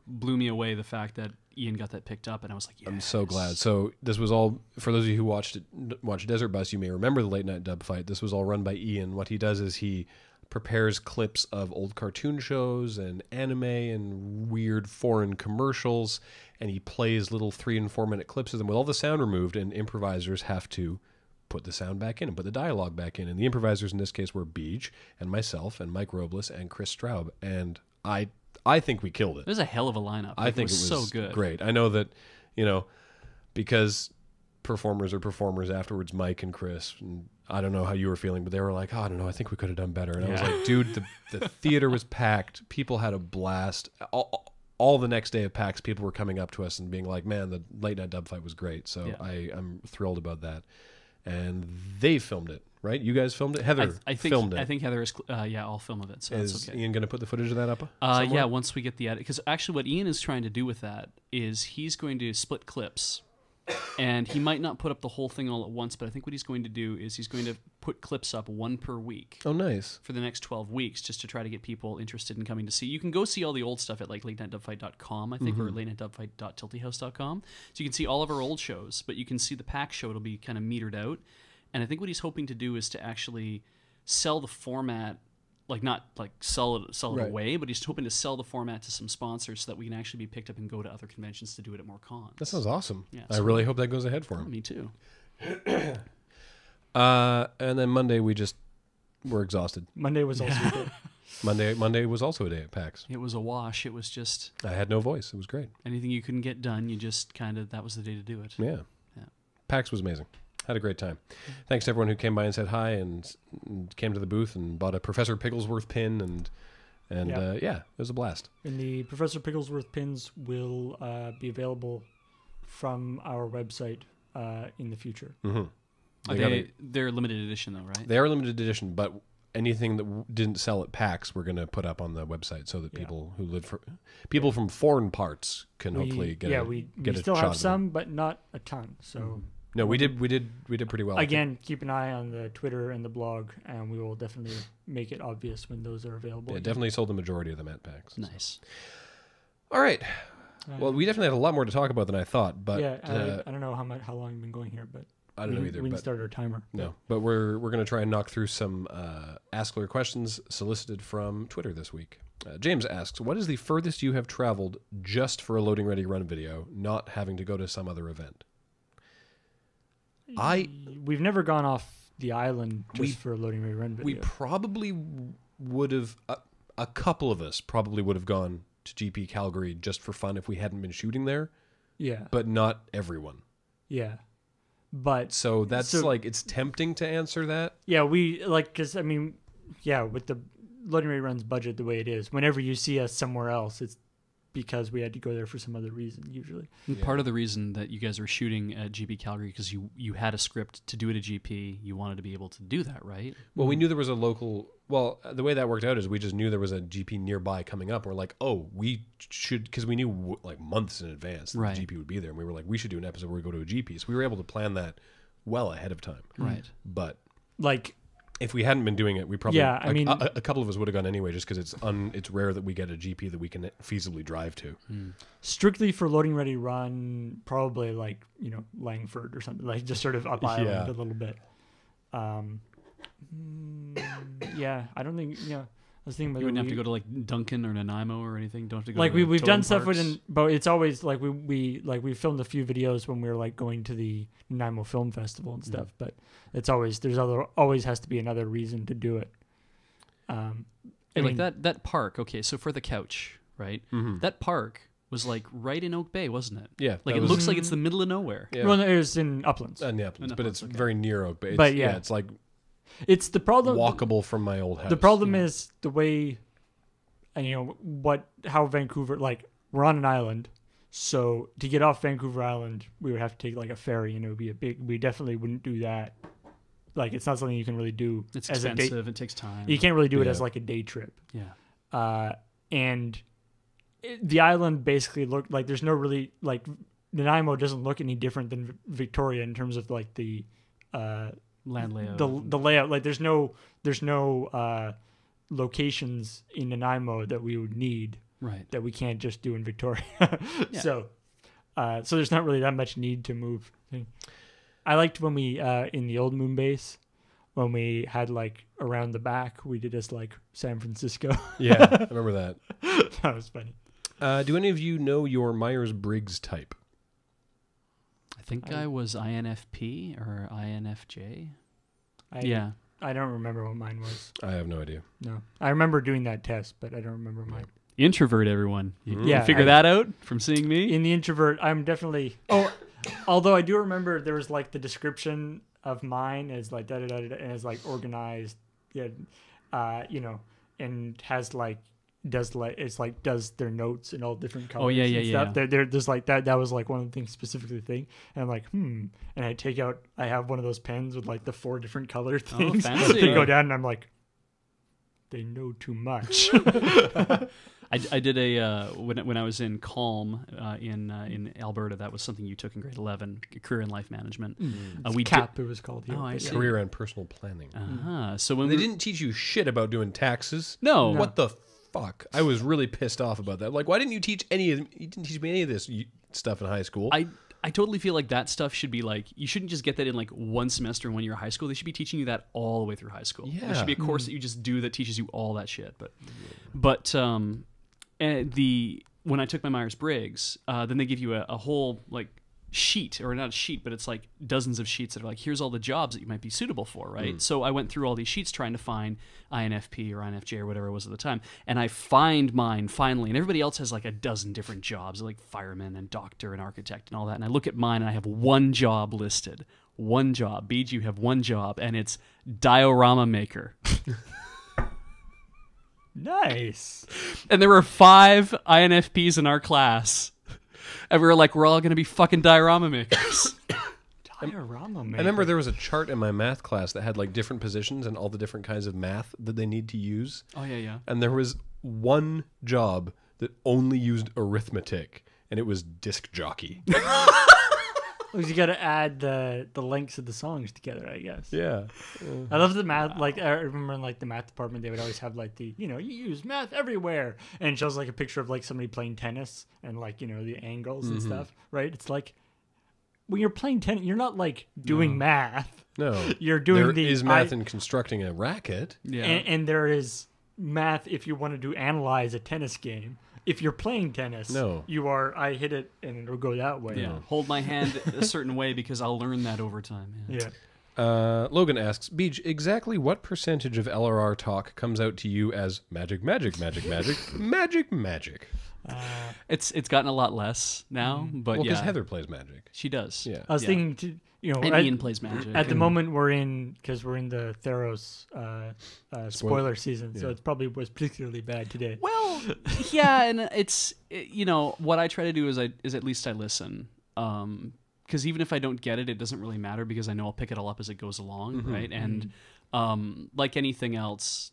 blew me away, the fact that Ian got that picked up, and I was like, yes. I'm so glad. So this was all, for those of you who watched Desert Bus, you may remember the late night dub fight. This was all run by Ian. What he does is he prepares clips of old cartoon shows and anime and weird foreign commercials, and he plays little 3 and 4 minute clips of them with all the sound removed, and improvisers have to put the sound back in and put the dialogue back in. And the improvisers in this case were Beej and myself and Mike Robles and Chris Straub. And I think we killed it. It was a hell of a lineup. I think it was so good. Great. I know that, because performers are performers afterwards, Mike and Chris, and I don't know how you were feeling, but they were like, oh, I don't know, I think we could have done better. And I was like, dude, the theater was packed. People had a blast. All the next day of PAX, people were coming up to us and being like, man, the late night dub fight was great. So yeah. I'm thrilled about that. And they filmed it, right? You guys filmed it? Heather filmed it. I think Heather is, all film of it, so is that's okay. Ian going to put the footage of that up? Yeah, once we get the edit. Because actually what Ian is trying to do with that is he's going to split clips And he might not put up the whole thing all at once, but I think what he's going to do is he's going to put clips up 1 per week. Oh, nice. For the next 12 weeks, just to try to get people interested in coming to see. You can go see all the old stuff at like latenightdubfight.com, I think, or latenightdubfight.tiltyhouse.com. So you can see all of our old shows, but you can see the pack show. It'll be kind of metered out. And I think what he's hoping to do is to actually sell the format, like not like sell it away, but he's hoping to sell the format to some sponsors so that we can actually be picked up and go to other conventions to do it at more cons. That sounds awesome. Yeah, I really hope that goes ahead for him. Me too. And then Monday we just were exhausted. Monday was also good. Monday was also a day at PAX. It was a wash. It was just I had no voice. It was great. anything you couldn't get done, you just kind of, that was the day to do it. Yeah. PAX was amazing. Had a great time. Thanks to everyone who came by and said hi and came to the booth and bought a Professor Pigglesworth pin and it was a blast. And the Professor Pigglesworth pins will be available from our website in the future. Mm-hmm. They're limited edition though, right? They are limited edition, but anything that didn't sell at PAX, we're going to put up on the website so that people who live people from foreign parts can hopefully get we a still shot have of some, but not a ton. So no, we did pretty well. Again, keep an eye on the Twitter and the blog, and we will definitely make it obvious when those are available. Yeah, definitely sold the majority of them at PAX. Nice. All right. Well, we definitely had a lot more to talk about than I thought, but I don't know how long we've been going here, but I don't know either. We didn't start our timer. No, but we're going to try and knock through some Ask LRR questions solicited from Twitter this week. James asks, what is the furthest you have traveled just for a Loading Ready Run video, not having to go to some other event? We've never gone off the island just for a Loading Ready Run video. We probably would have, a couple of us probably would have gone to GP Calgary just for fun if we hadn't been shooting there. Yeah. But not everyone. Yeah. But so that's like, it's tempting to answer that. Yeah, because I mean, with the Loading Ready Run's budget the way it is, whenever you see us somewhere else, it's because we had to go there for some other reason usually. And part of the reason that you guys were shooting at GP Calgary because you had a script to do it at GP, you wanted to be able to do that, right? Well, we knew there was a local. Well, the way that worked out is we just knew there was a GP nearby coming up. We're like, oh, we should, because we knew like months in advance that the GP would be there, and we were like, we should do an episode where we go to a GP. So we were able to plan that well ahead of time, right? But like, if we hadn't been doing it, we probably a couple of us would have gone anyway, just because it's rare that we get a GP that we can feasibly drive to. Strictly for Loading Ready Run, probably like Langford or something, like just sort of up island a little bit. I don't think I was thinking about you wouldn't have to go to like Duncan or Nanaimo or anything. Don't have to go like to we've done stuff parks. but it's always like we filmed a few videos when we were like going to the Nanaimo Film Festival and stuff, but it's always always has to be another reason to do it. I mean, that park. Okay, so for the couch, right? That park was like right in Oak Bay, wasn't it? Yeah, like it looks like it's the middle of nowhere. Yeah. Well, it was in Uplands. In the Uplands, but it's very near Oak Bay. But it's like. It's the problem. Walkable from my old house. The problem is the way, and how Vancouver, like we're on an island, so to get off Vancouver Island, we would have to take like a ferry, and it would be we definitely wouldn't do that. Like it's not something you can really do. It's expensive. It takes time. You can't really do it as like a day trip. Yeah. The island basically looked like there's no really like Nanaimo doesn't look any different than Victoria in terms of like the. Land layout. The layout, like there's no locations in Nanaimo that we would need, right? That we can't just do in Victoria. So there's not really that much need to move. I liked when we in the old moon base when we had like around the back we did this like San Francisco. Yeah, I remember that. That was funny. Do any of you know your Myers-Briggs type? I think I was INFP or INFJ. I don't remember what mine was. I have no idea. No. I remember doing that test, but I don't remember mine. Introvert, everyone. You figure that out from seeing me? In the introvert, I'm definitely... Oh, although I do remember there was like the description of mine as like da-da-da-da, and it's like organized, and has like... does their notes in all different colors. Oh yeah. There's like that was like one of the things specifically thing, and I'm like and I have one of those pens with like the 4 different color things. Oh, fancy. They go down and I'm like, they know too much. I did a when I was in Calm in Alberta. That was something you took in grade 11, career and life management. We CAP, it was called here. Oh, I but see. Career and personal planning. So when They didn't teach you shit about doing taxes. No. What the fuck? I was really pissed off about that. Like, why didn't you teach you didn't teach me any of this stuff in high school? I totally feel like that stuff should be like, you shouldn't just get that in like one semester in 1 year of high school. They should be teaching you that all the way through high school. Yeah. There should be a course that you just do that teaches you all that shit. But when I took my Myers-Briggs, then they give you a whole like sheet, or not a sheet, but it's like dozens of sheets that are like, here's all the jobs that you might be suitable for, right? So I went through all these sheets trying to find INFP or INFJ or whatever it was at the time, and I find mine finally, and everybody else has like a dozen different jobs, like fireman and doctor and architect and all that, and I look at mine and I have one job listed. One job. Beej, you have one job, and it's diorama maker. Nice. And there were 5 INFPs in our class. And we were like, we're all going to be fucking diorama makers. Diorama maker. I remember there was a chart in my math class that had like different positions and all the different kinds of math that they need to use. Oh, yeah. And there was one job that only used arithmetic, and it was disc jockey. You got to add the lengths of the songs together, I guess. Yeah. I love the math. Like, I remember in like the math department, they would always have like you use math everywhere, and it shows like a picture of like somebody playing tennis and like the angles and stuff, right? It's like when you're playing tennis, you're not like doing math. No. You're doing There is math in constructing a racket. Yeah. and there is math if you want to analyze a tennis game. If you're playing tennis, No. you are. I hit it and it'll go that way. Yeah. Hold my hand a certain way because I'll learn that over time. Yeah. Logan asks, Beej, exactly what percentage of LRR talk comes out to you as magic, magic, magic, magic, magic, magic? It's gotten a lot less now, but Well, because yeah, Heather plays magic. she does. Yeah. I was thinking, And Ian plays magic. at the moment we're in the Theros spoiler season, so Yeah. it probably was particularly bad today. Well, yeah, and what I try to do is at least I listen. Because even if I don't get it, it doesn't really matter because I know I'll pick it all up as it goes along, right? And like anything else,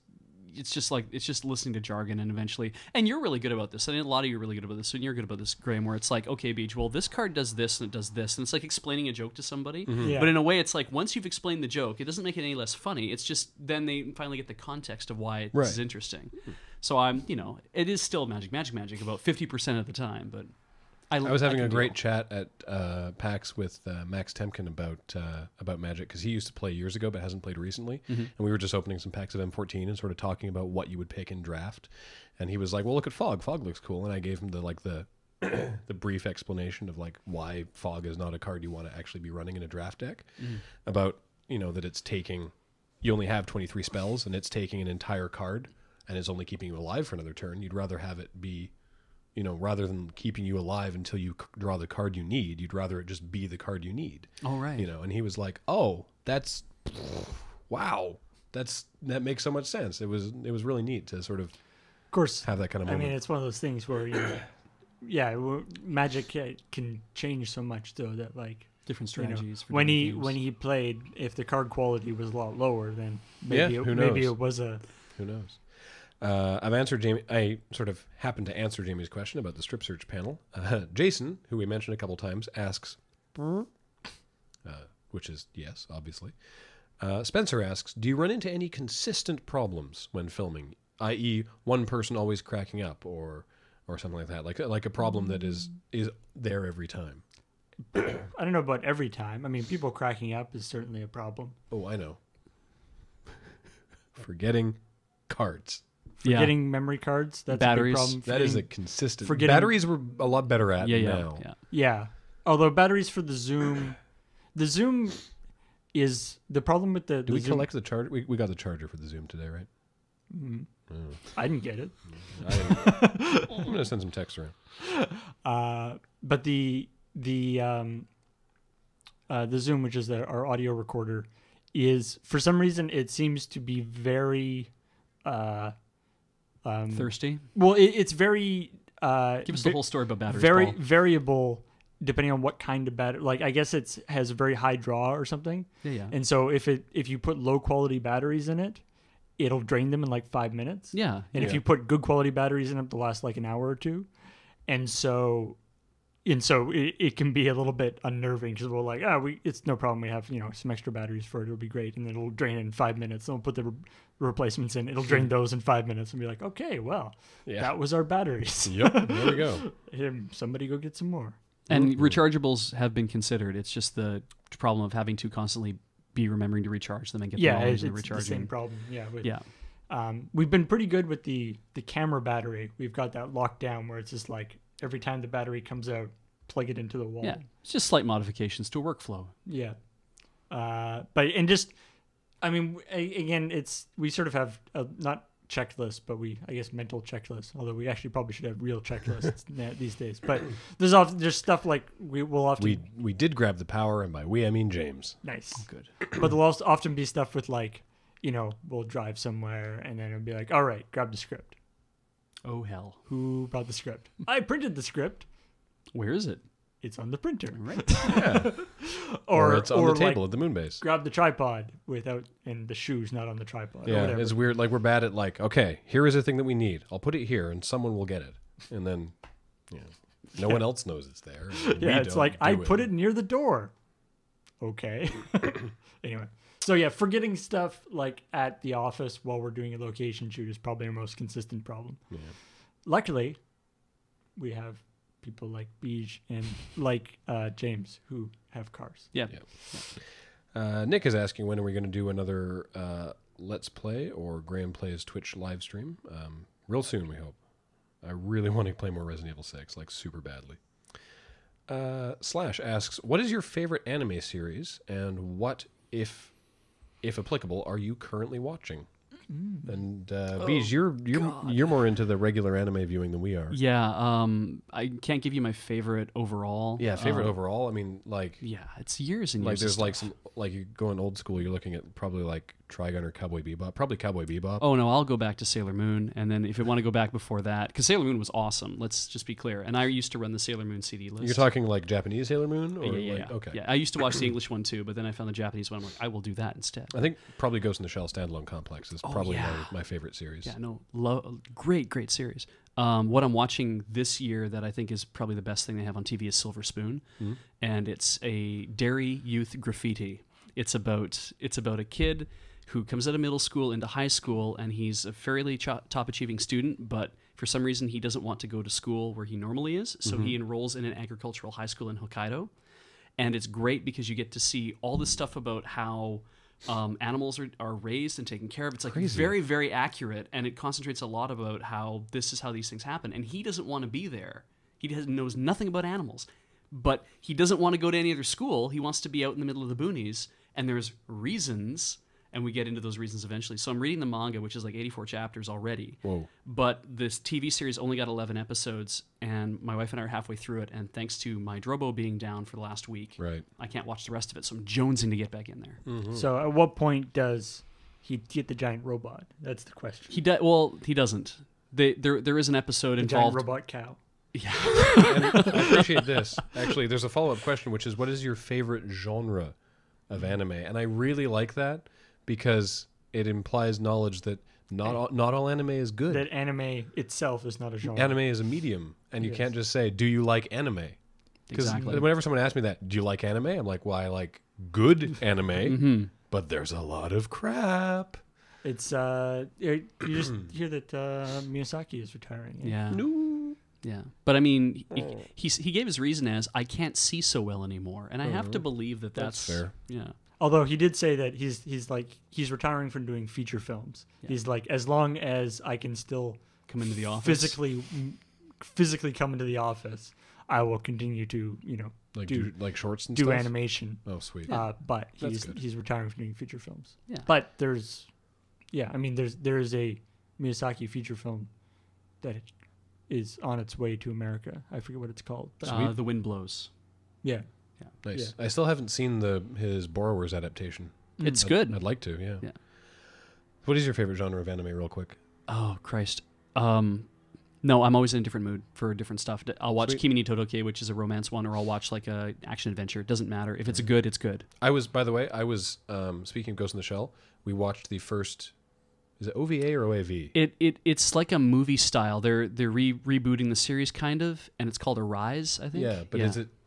it's just listening to jargon, and eventually, and you're really good about this. I mean, a lot of you are really good about this, and you're good about this, Graham. Where it's like, okay, Beej, well, this card does this and it does this, and it's like explaining a joke to somebody. Yeah. But in a way, it's like once you've explained the joke, it doesn't make it any less funny. It's just then they finally get the context of why this is interesting. So it is still magic about 50% of the time, but. I was having a great deal. chat at PAX with Max Temkin about Magic, because he used to play years ago but hasn't played recently. And we were just opening some packs of M14 and sort of talking about what you would pick in draft. And he was like, well, look at Fog. Fog looks cool. And I gave him the brief explanation of like why Fog is not a card you want to actually be running in a draft deck. About, that it's taking, you only have 23 spells and it's taking an entire card and it's only keeping you alive for another turn. You'd rather have it be, rather than keeping you alive until you draw the card you need, you'd rather it just be the card you need. Oh, right. And he was like, "Oh, that's wow. That makes so much sense." It was really neat to sort of course, have that kind of moment. I mean, it's one of those things where Magic can change so much though that like different strategies. For when different games. he played, if the card quality was a lot lower, then maybe who maybe knows? it was a. Who knows? I've answered Jamie. I sort of happened to answer Jamie's question about the strip search panel. Jason, who we mentioned a couple times, asks, which is yes, obviously. Spencer asks, do you run into any consistent problems when filming, i.e., one person always cracking up, or something like that, like a problem that is there every time? I don't know about every time. I mean, people cracking up is certainly a problem. Oh, I know. Forgetting cards. Forgetting memory cards, that's Batteries. a big problem. That is a consistent. forgetting- Batteries we're a lot better at now. Yeah. Yeah. Although batteries for the Zoom is the problem with the. Do we Zoom, collect the charger? We got the charger for the Zoom today, right? I didn't get it. I'm going to send some text around. But the Zoom, which is our audio recorder, is for some reason it seems to be very Thirsty. well. It's very Give us the whole story about batteries. very Paul. variable depending on what kind of battery. Like I guess it has a very high draw or something. Yeah. And so if you put low quality batteries in it, it'll drain them in like 5 minutes. Yeah. And if you put good quality batteries in them, they'll last like an hour or two. And so it can be a little bit unnerving because we're like, it's no problem. We have, some extra batteries for it. It'll be great. And then it'll drain in 5 minutes. Then we'll put the replacements in. It'll drain those in 5 minutes and be like, okay, well, that was our batteries. Yep, there we go. Somebody go get some more. And rechargeables have been considered. It's just the problem of having to constantly be remembering to recharge them and get them always in the recharging. The same problem. Yeah. Yeah. We've been pretty good with the camera battery. We've got that locked down where it's just like every time the battery comes out, plug it into the wall. Yeah, it's just slight modifications to a workflow. Yeah. Again, we sort of have not checklist, but I guess mental checklist. Although we actually probably should have real checklists these days. But there's stuff like we'll often we did grab the power, and by we I mean James. Nice, good. But there'll also often be stuff with like, we'll drive somewhere and then it'll be like, all right, grab the script. Oh hell, who brought the script? I printed the script. Where is it? It's on the printer. Right. Yeah. or it's on the table at the moon base. Grab the tripod and the shoe's not on the tripod. Yeah, or whatever. it's weird. Like we're bad at like, okay, here is a thing that we need. I'll put it here, and someone will get it, and then, no one else knows it's there. Yeah, it's like I put it near the door. Okay. Anyway, so forgetting stuff like at the office while we're doing a location shoot is probably our most consistent problem. Yeah. Luckily, we have people like Beej and like James who have cars. Yeah. Nick is asking, when are we going to do another Let's Play or Graham Plays Twitch live stream? Real soon, we hope. I really want to play more Resident Evil 6, like super badly. Slash asks, what is your favorite anime series, and what, if applicable, are you currently watching? And Beej, you're more into the regular anime viewing than we are. Yeah, I can't give you my favorite overall. Yeah, favorite overall. I mean, like, it's years and years. Like, there's of like stuff. some, like, you go in old school, you're looking at probably like Trigun or Cowboy Bebop. Probably Cowboy Bebop. Oh no, I'll go back to Sailor Moon, and then if you want to go back before that, because Sailor Moon was awesome. Let's just be clear. And I used to run the Sailor Moon CD list. You're talking like Japanese Sailor Moon, or yeah. Okay. Yeah, I used to watch the English one too, but then I found the Japanese one. I'm like, I will do that instead. I think probably Ghost in the Shell Standalone Complex is probably my favorite series. Yeah, no, great series. What I'm watching this year that I think is probably the best thing they have on TV is Silver Spoon, and it's a dairy youth graffiti. It's about a kid who comes out of middle school into high school, and he's a fairly top achieving student, but for some reason he doesn't want to go to school where he normally is, so he enrolls in an agricultural high school in Hokkaido. And it's great because you get to see all this stuff about how animals are raised and taken care of. It's like very, very accurate, and it concentrates a lot about how this is how these things happen. And he doesn't want to be there. He knows nothing about animals, but he doesn't want to go to any other school. He wants to be out in the middle of the boonies, and there's reasons, and we get into those reasons eventually. So I'm reading the manga, which is like 84 chapters already. Whoa. But this TV series only got 11 episodes, and my wife and I are halfway through it, and thanks to my Drobo being down for the last week, I can't watch the rest of it, so I'm jonesing to get back in there. So at what point does he get the giant robot? That's the question. He doesn't. There is an episode involved. Giant robot cow. Yeah. And I appreciate this. Actually, there's a follow-up question, which is, what is your favorite genre of anime? And I really like that because it implies knowledge that not all anime is good. That anime itself is not a genre. Anime is a medium, and you can't just say, do you like anime? Because whenever someone asks me that, do you like anime? I'm like, well, I like good anime, but there's a lot of crap. It's you just hear that Miyazaki is retiring. Yeah. No. Yeah, but I mean, he gave his reason as, I can't see so well anymore, and I have to believe that's fair. Yeah. Although he did say that he's retiring from doing feature films. Yeah. He's like, as long as I can still come into the office, physically come into the office, I will continue to do like shorts and do stuff? animation. Oh, sweet. But he's retiring from doing feature films. Yeah. But there is a Miyazaki feature film that is on its way to America. I forget what it's called. The Wind Blows. Yeah. Nice. Yeah. I still haven't seen his Borrowers adaptation. It's good. I'd like to, yeah. What is your favorite genre of anime, real quick? Oh, Christ. No, I'm always in a different mood for different stuff. I'll watch Kimi ni Todoke, which is a romance one, or I'll watch like a action adventure. It doesn't matter. If it's good, it's good. By the way, speaking of Ghost in the Shell, we watched the first Is it OVA or OAV? It's like a movie style. They're rebooting the series kind of, and it's called Arise, I think. Yeah, but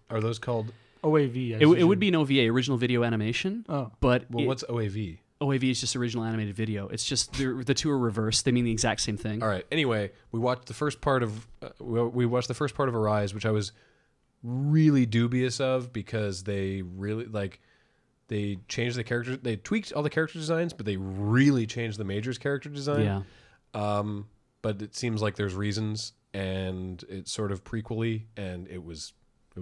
are those called? OAV. It would be an OVA, original video animation. Oh, but what's OAV? OAV is just original animated video. It's just the two are reversed. They mean the exact same thing. All right. Anyway, we watched the first part of Arise, which I was really dubious of because they really they changed the characters. They tweaked all the character designs, but they really changed the Major's character design. Yeah. But it seems like there's reasons, and it's sort of prequely, and it was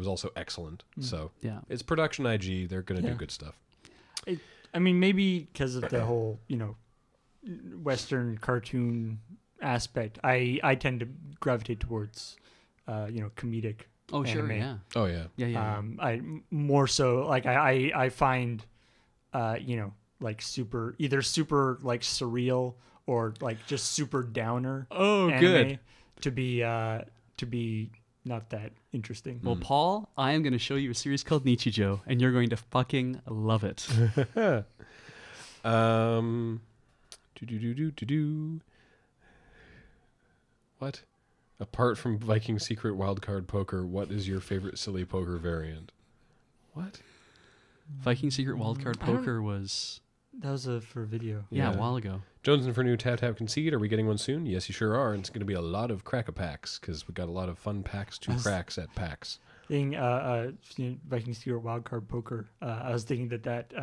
also excellent. So yeah, it's production IG. They're going to do good stuff. I mean, maybe because of the whole, Western cartoon aspect, I tend to gravitate towards, comedic. Oh, anime. sure, yeah. Oh, yeah. Yeah. I more so like I find, like super like surreal or like just super downer. Oh, anime good. To be not that interesting. Well, Paul, I am going to show you a series called Nichijou, and you're going to fucking love it. What? Apart from Viking Secret Wildcard Poker, what is your favorite silly poker variant? What? Viking Secret Wildcard Poker was... That was for video. Yeah, a while ago. Jonesing for new Tap Concede. Are we getting one soon? Yes, you sure are. And it's going to be a lot of crack-a-packs because we got a lot of fun packs to cracks at PAX. Viking Secret Wildcard Poker. I was thinking that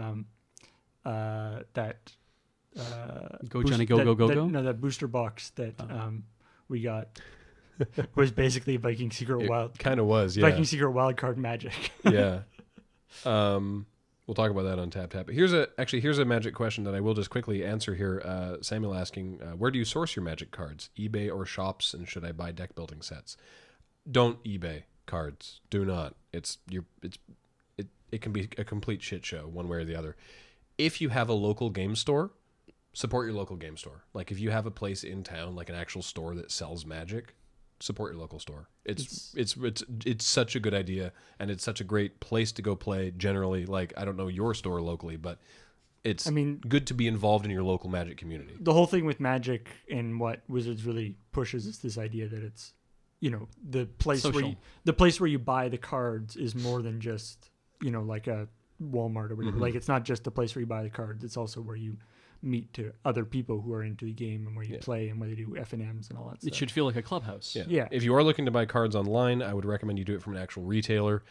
Go Johnny Go Go. No, that booster box that we got was basically Viking Secret Wild. Kind of was, yeah. Viking Secret Wildcard Magic. Yeah. We'll talk about that on Tap. But here's a magic question that I will just quickly answer here. Samuel asking, where do you source your magic cards? eBay or shops? And should I buy deck building sets? Don't eBay cards. Do not. It can be a complete shit show one way or the other. If you have a local game store, support your local game store. Like if you have a place in town, like an actual store that sells Magic, support your local store. It's such a good idea, and it's such a great place to go play. Generally, like I don't know your store locally, but it's good to be involved in your local Magic community. The whole thing with Magic and what Wizards really pushes is this idea that it's the place where you buy the cards is more than just like a Walmart or whatever. Mm-hmm. Like it's not just the place where you buy the cards; it's also where you meet to other people who are into the game and where you play and where they do FNMs and all that stuff. It should feel like a clubhouse. Yeah. If you are looking to buy cards online, I would recommend you do it from an actual retailer.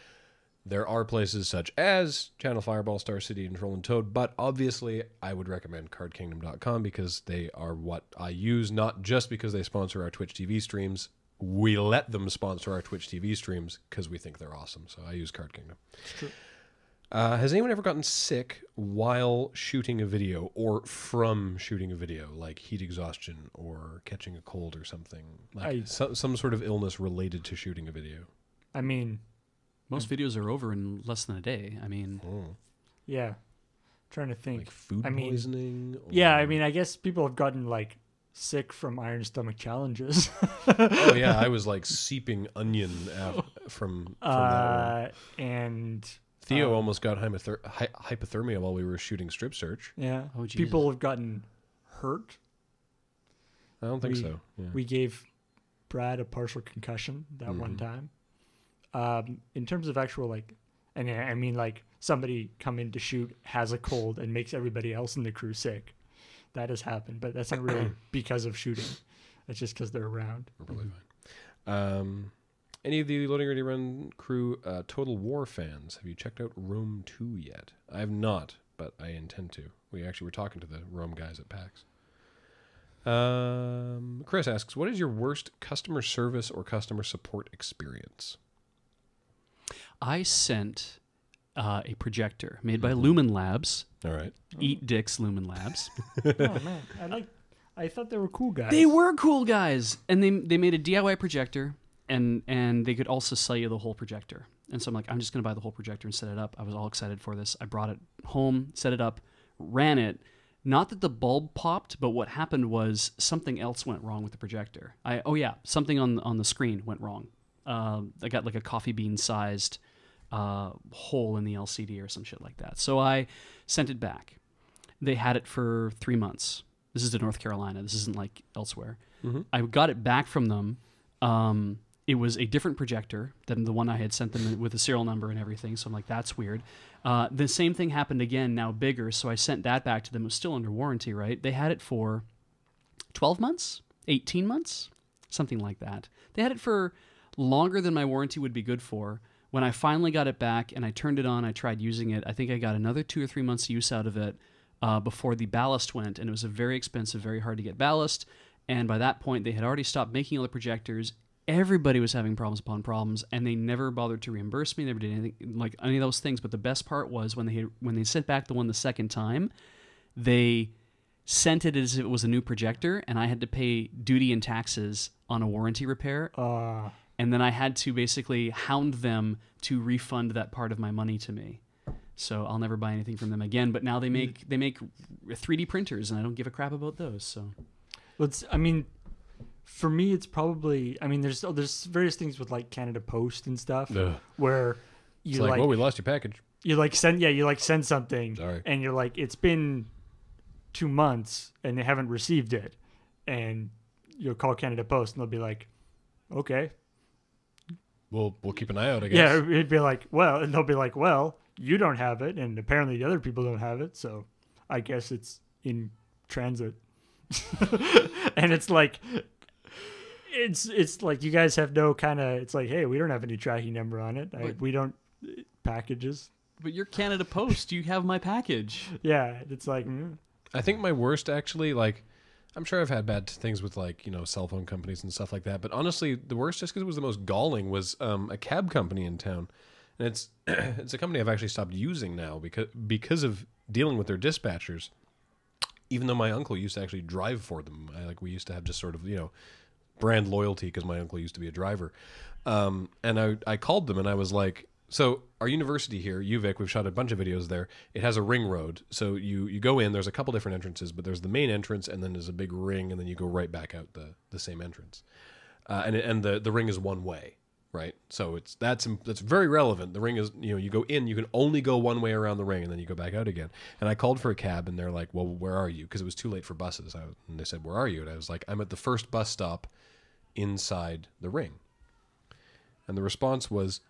There are places such as Channel Fireball, Star City, and Troll and Toad, but obviously I would recommend CardKingdom.com because they are what I use, not just because they sponsor our Twitch TV streams. We let them sponsor our Twitch TV streams because we think they're awesome, so I use Card Kingdom. It's true. Has anyone ever gotten sick while shooting a video or from shooting a video, like heat exhaustion or catching a cold or something? Like some sort of illness related to shooting a video. I mean... Most videos are over in less than a day. I mean... Yeah. I'm trying to think. Like food poisoning? Yeah, I mean, I guess people have gotten, like, sick from iron stomach challenges. Oh, yeah, I was, like, seeping onion from that one. And... Theo almost got hypothermia while we were shooting Strip Search. Yeah. Oh, Jesus. People have gotten hurt. I don't think so. Yeah. We gave Brad a partial concussion that one time. In terms of actual, like, and I mean, like, somebody come in to shoot, has a cold, and makes everybody else in the crew sick. That has happened, but that's not really because of shooting. It's just because they're around. We're probably fine. Any of the Loading Ready Run crew Total War fans, have you checked out Rome 2 yet? I have not, but I intend to. We actually were talking to the Rome guys at PAX. Chris asks, what is your worst customer service or customer support experience? I sent a projector made by Lumen Labs. All right. Eat dicks, Lumen Labs. Oh, man. I thought they were cool guys. They were cool guys. And they made a DIY projector. And they could also sell you the whole projector. And so I'm like, I'm just going to buy the whole projector and set it up. I was all excited for this. I brought it home, set it up, ran it. Not that the bulb popped, but what happened was something else went wrong with the projector. Something on the screen went wrong. I got like a coffee bean sized hole in the LCD or some shit like that. So I sent it back. They had it for 3 months. This is to North Carolina. This isn't like elsewhere. Mm-hmm. I got it back from them. It was a different projector than the one I had sent them with a serial number and everything. So I'm like, that's weird. The same thing happened again, now bigger. So I sent that back to them. It was still under warranty, right? They had it for 12 months, 18 months, something like that. They had it for longer than my warranty would be good for. When I finally got it back and I turned it on, I tried using it. I think I got another 2 or 3 months use out of it before the ballast went. And it was a very expensive, very hard to get ballast. And by that point, they had already stopped making all the projectors. Everybody was having problems upon problems, and they never bothered to reimburse me. Never did anything like any of those things. But the best part was when they sent back the one the second time, they sent it as if it was a new projector, and I had to pay duty and taxes on a warranty repair. And then I had to basically hound them to refund that part of my money to me. So I'll never buy anything from them again. But now they make 3D printers, and I don't give a crap about those. So, for me, it's probably. I mean, there's various things with like Canada Post and stuff where it's like, well, we lost your package. You send something, Sorry. and you're like, it's been 2 months and they haven't received it, and you'll call Canada Post and they'll be like, okay, we'll keep an eye out, I guess. Yeah, it'd be like, well, and they'll be like, well, you don't have it, and apparently the other people don't have it, so I guess it's in transit. And it's like. It's like you guys have no kind of. It's like, hey, we don't have any tracking number on it. We don't packages. But you're Canada Post. You have my package. Yeah, it's like. I think my worst actually, like, I'm sure I've had bad things with like cell phone companies and stuff like that. But honestly, the worst, just because it was the most galling, was a cab company in town, and it's a company I've actually stopped using now because of dealing with their dispatchers. Even though my uncle used to actually drive for them, we used to have just sort of brand loyalty because my uncle used to be a driver. And I called them and I was like, so our university here, UVic, we've shot a bunch of videos there. It has a ring road. So you go in, there's a couple different entrances, but there's the main entrance and then there's a big ring and then you go right back out the same entrance. And the ring is one way, right? So that's very relevant. The ring is, you go in, you can only go one way around the ring and then you go back out again. And I called for a cab and they're like, well, where are you? Because it was too late for buses. And they said, where are you? And I was like, I'm at the first bus stop inside the ring. And the response was,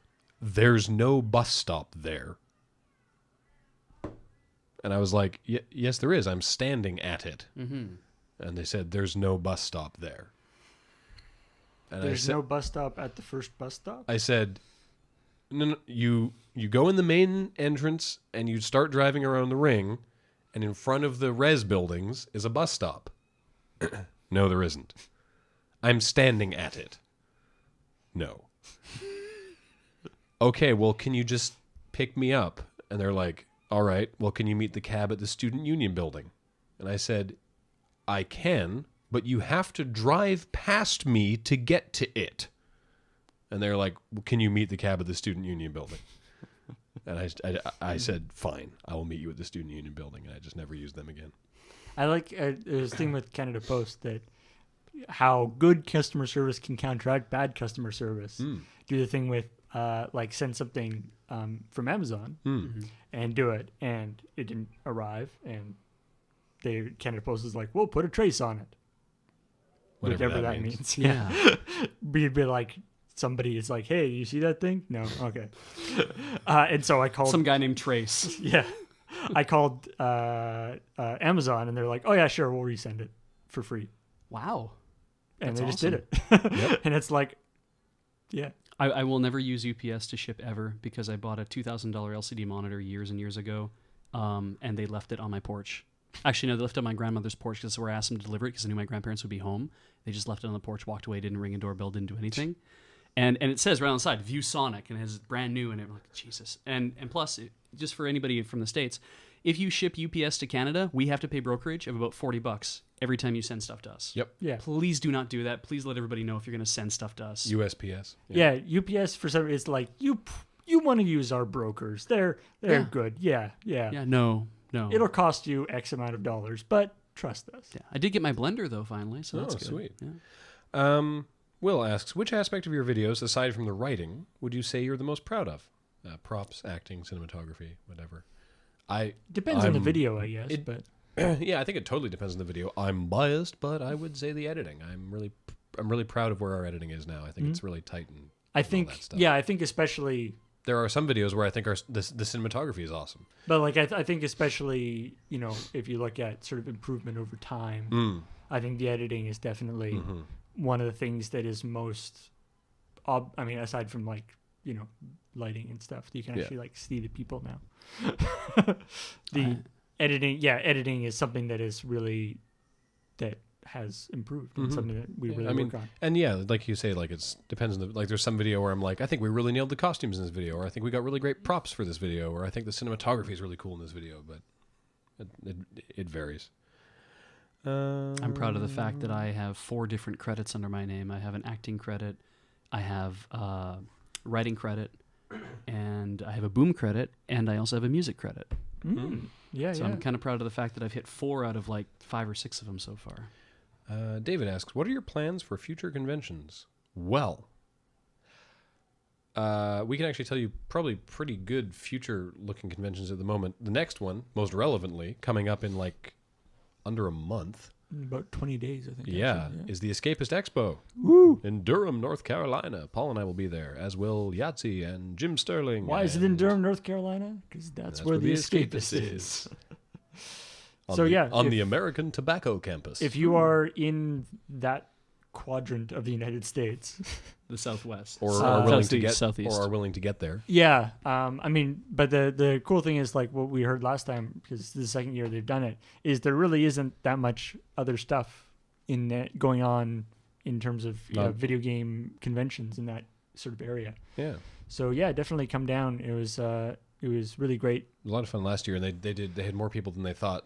there's no bus stop there. And I was like, yes, there is. I'm standing at it. Mm-hmm. And they said, there's no bus stop there. And there's no bus stop at the first bus stop? I said, no, you go in the main entrance and you start driving around the ring, and in front of the res buildings is a bus stop. No, there isn't. I'm standing at it. No. Okay, well, can you just pick me up? And they're like, all right, well, can you meet the cab at the Student Union building? And I said, I can, but you have to drive past me to get to it. And they're like, well, can you meet the cab at the Student Union building? And I said, fine, I will meet you at the Student Union building. And I just never used them again. I like there's a thing with Canada Post that how good customer service can counteract bad customer service. Do the thing with send something from Amazon and do it, and it didn't arrive, and Canada Post is like, well, put a trace on it. Whatever that means. Yeah. Be like, somebody is like, hey, you see that thing? No? Okay. And so I called... Some guy named Trace. Yeah. I called Amazon, and they're like, oh, yeah, sure, we'll resend it for free. Wow. And That's they just did it. Yep. And it's like, yeah. I will never use UPS to ship ever because I bought a $2,000 LCD monitor years and years ago, and they left it on my porch. Actually, no, they left it on my grandmother's porch because that's where I asked them to deliver it because I knew my grandparents would be home. They just left it on the porch, walked away, didn't ring a doorbell, didn't do anything. And it says right on the side, View Sonic, and it has brand new, and I'm like, Jesus. And plus, just for anybody from the States, if you ship UPS to Canada, we have to pay brokerage of about $40 every time you send stuff to us. Yep. Yeah. Please do not do that. Please let everybody know if you're going to send stuff to us. USPS. Yeah, UPS for some reason is like, you want to use our brokers. They're good. Yeah. Yeah, no. It'll cost you X amount of dollars, but trust us. Yeah. I did get my blender, though, finally, so that's good. Sweet. Yeah. Will asks, which aspect of your videos, aside from the writing, would you say you're the most proud of? Props, acting, cinematography, whatever. Depends on the video, I guess. Yeah, I think it totally depends on the video. I'm biased, but I would say the editing. I'm really proud of where our editing is now. I think it's really tight and I all think, that stuff. yeah, I think especially, There are some videos where I think the cinematography is awesome. but like I think especially, you know, if you look at sort of improvement over time, I think the editing is definitely one of the things that is most, I mean, aside from like, you know, lighting and stuff, you can actually like see the people now. Editing is something that is really, that has improved and something that we really work on. And yeah, like you say, like it depends on the, like there's some video where I'm like, I think we really nailed the costumes in this video, or I think we got really great props for this video, or I think the cinematography is really cool in this video, but it varies. I'm proud of the fact that I have 4 different credits under my name. I have an acting credit, I have a writing credit, and I have a boom credit, and I also have a music credit. Yeah, So I'm kind of proud of the fact that I've hit 4 out of like 5 or 6 of them so far. David asks, what are your plans for future conventions? Well, we can actually tell you probably pretty good future-looking conventions at the moment. The next one, most relevantly, coming up in like under a month. About 20 days, I think. Yeah, actually, is the Escapist Expo in Durham, North Carolina. Paul and I will be there, as will Yahtzee and Jim Sterling. Why is it in Durham, North Carolina? Because that's where the Escapist is. On So the, yeah, on the American Tobacco Campus. If you are in that quadrant of the United States, The Southwest. or are willing to get Southeast. or are willing to get there. yeah, I mean, but the cool thing is like what we heard last time, because this is the second year they've done it, is there really isn't that much other stuff in that going on in terms of video game conventions in that sort of area. Yeah. So yeah, definitely come down. It was really great. It was a lot of fun last year, and they had more people than they thought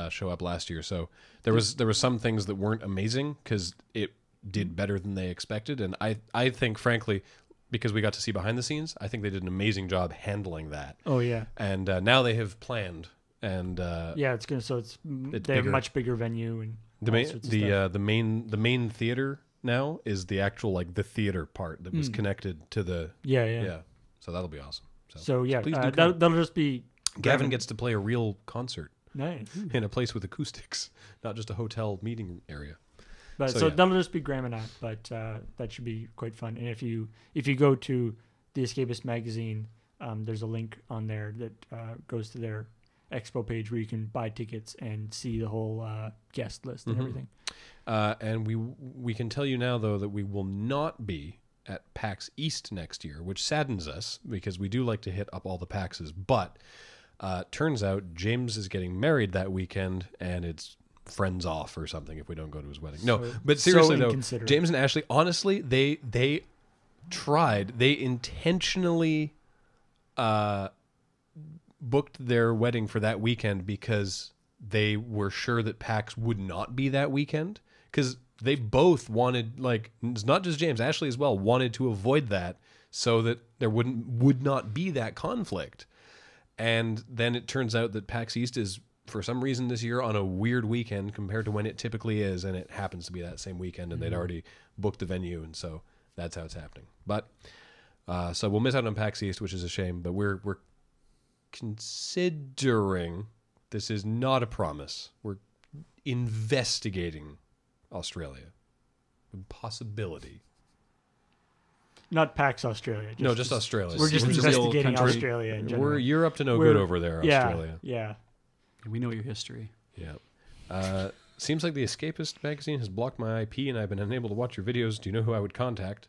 show up last year. So there was some things that weren't amazing because it did better than they expected, and I think frankly, because we got to see behind the scenes, I think they did an amazing job handling that. Oh yeah. And now they have planned, and yeah, it's gonna. So they have bigger. a much bigger venue and the main theater now is the actual like the theater part that was connected to the yeah. So that'll be awesome. So yeah, please do come. that'll just be. Gavin gets to play a real concert Nice. in a place with acoustics, not just a hotel meeting area. But so that'll just be Graham and I, but that should be quite fun. And if you go to the Escapist magazine, there's a link on there that goes to their expo page where you can buy tickets and see the whole guest list and everything. And we can tell you now though that we will not be at PAX East next year, which saddens us because we do like to hit up all the PAXs. But turns out James is getting married that weekend, and it's friends off or something if we don't go to his wedding. No, but seriously though, James and Ashley, honestly, they tried. They intentionally booked their wedding for that weekend because they were sure that PAX would not be that weekend, because they both wanted, like, it's not just James, Ashley as well, wanted to avoid that so that there would not be that conflict. And then it turns out that PAX East is, for some reason this year, on a weird weekend compared to when it typically is, and it happens to be that same weekend, and they'd already booked the venue, and so that's how it's happening. But so we'll miss out on PAX East, which is a shame, but we're considering, this is not a promise, we're investigating Australia. Possibility. Not PAX Australia. Just Australia. We're just investigating Australia in general. You're up to no good over there, Australia. Yeah. We know your history. Yeah. Seems like the Escapist magazine has blocked my IP and I've been unable to watch your videos. Do you know who I would contact?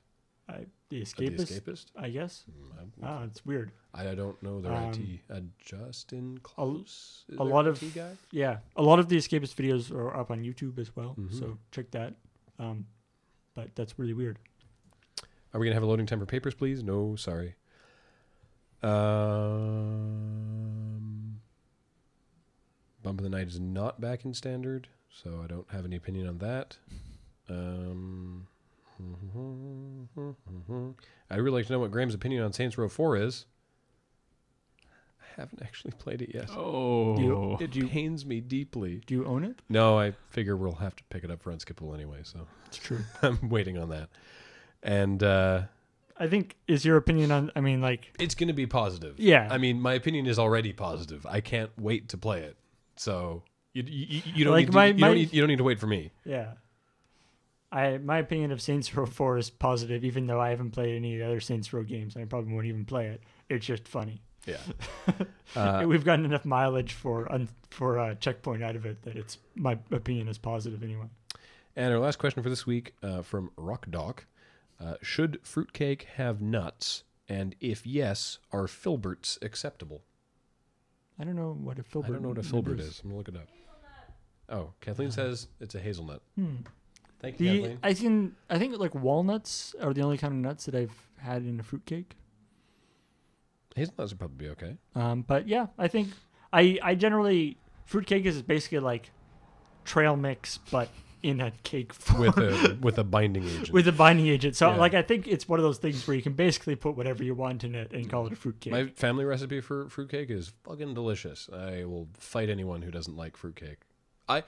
The Escapist? I guess. It's weird. I don't know their IT. Justin Close? A lot of IT guy? Yeah. A lot of the Escapist videos are up on YouTube as well. So check that. But that's really weird. Are we going to have a loading time for papers, please? No, sorry. Bump of the Night is not back in standard, so I don't have any opinion on that. I'd really like to know what Graham's opinion on Saints Row 4 is. I haven't actually played it yet. Oh. It pains me deeply. Do you own it? No, I figure we'll have to pick it up for Unskippable anyway, so it's true. I'm waiting on that. And I think, is your opinion on, I mean, like... It's going to be positive. Yeah. I mean, my opinion is already positive. I can't wait to play it. So You don't Like you don't need to wait for me. Yeah. My opinion of Saints Row 4 is positive, even though I haven't played any of the other Saints Row games. I probably won't even play it. It's just funny. Yeah. We've gotten enough mileage for Checkpoint out of it that it's my opinion is positive anyway. And our last question for this week from Rock Doc. Should fruitcake have nuts? And if yes, are filberts acceptable? I don't know what a filbert. I don't know what a filbert is. I'm going to look it up. Oh, Kathleen says it's a hazelnut. Thank you, Kathleen. I think like walnuts are the only kind of nuts that I've had in a fruitcake. Hazelnuts would probably be okay. But yeah, I think I generally fruitcake is basically like trail mix, but in a cake form. with a binding agent. With a binding agent. So Yeah. like I think it's one of those things where you can basically put whatever you want in it and call it a fruitcake. My family recipe for fruitcake is fucking delicious. I will fight anyone who doesn't like fruitcake. I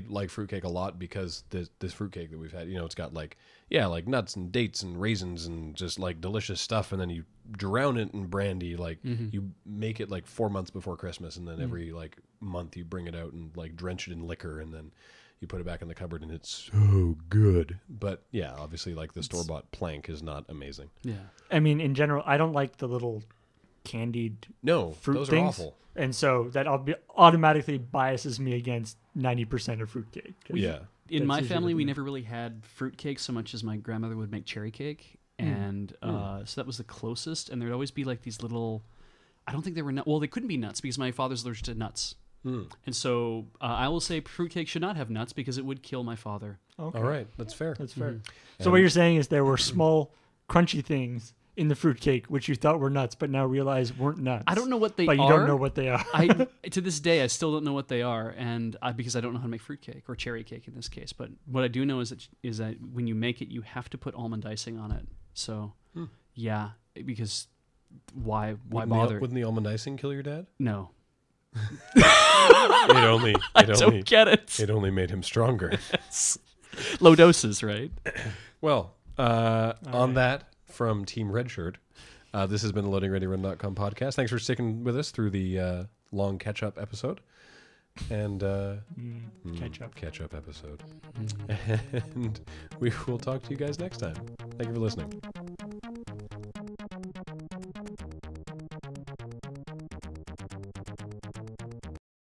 like fruitcake a lot because this fruitcake that we've had, it's got like nuts and dates and raisins and just like delicious stuff, and then you drown it in brandy. Like you make it like 4 months before Christmas, and then every like month you bring it out and like drench it in liquor, and then you put it back in the cupboard, and it's so good. But yeah, obviously like the store-bought plank is not amazing. Yeah. I mean, in general, I don't like the little candied fruit those things. are awful. And so that automatically biases me against 90% of fruitcake. Yeah. In That's my usually family, what we we- never really had fruitcake so much as my grandmother would make cherry cake. And so that was the closest. And there'd always be like these little, I don't think they were nuts. Well, they couldn't be nuts because my father's allergic to nuts. And so I will say fruitcake should not have nuts because it would kill my father. Okay. All right, that's fair. That's fair. So what you're saying is there were small, crunchy things in the fruitcake which you thought were nuts, but now realize weren't nuts. I don't know what they are. But you don't know what they are. To this day, I still don't know what they are, and because I don't know how to make fruitcake or cherry cake in this case. But what I do know is that when you make it, you have to put almond icing on it. So, yeah, because why bother? Wouldn't the almond icing kill your dad? No. I don't get it. It only made him stronger. Low doses, right? Well, on right. that, from Team Redshirt, this has been the LoadingReadyRun.com podcast. Thanks for sticking with us through the long catch-up episode. And catch-up episode. And we will talk to you guys next time. Thank you for listening.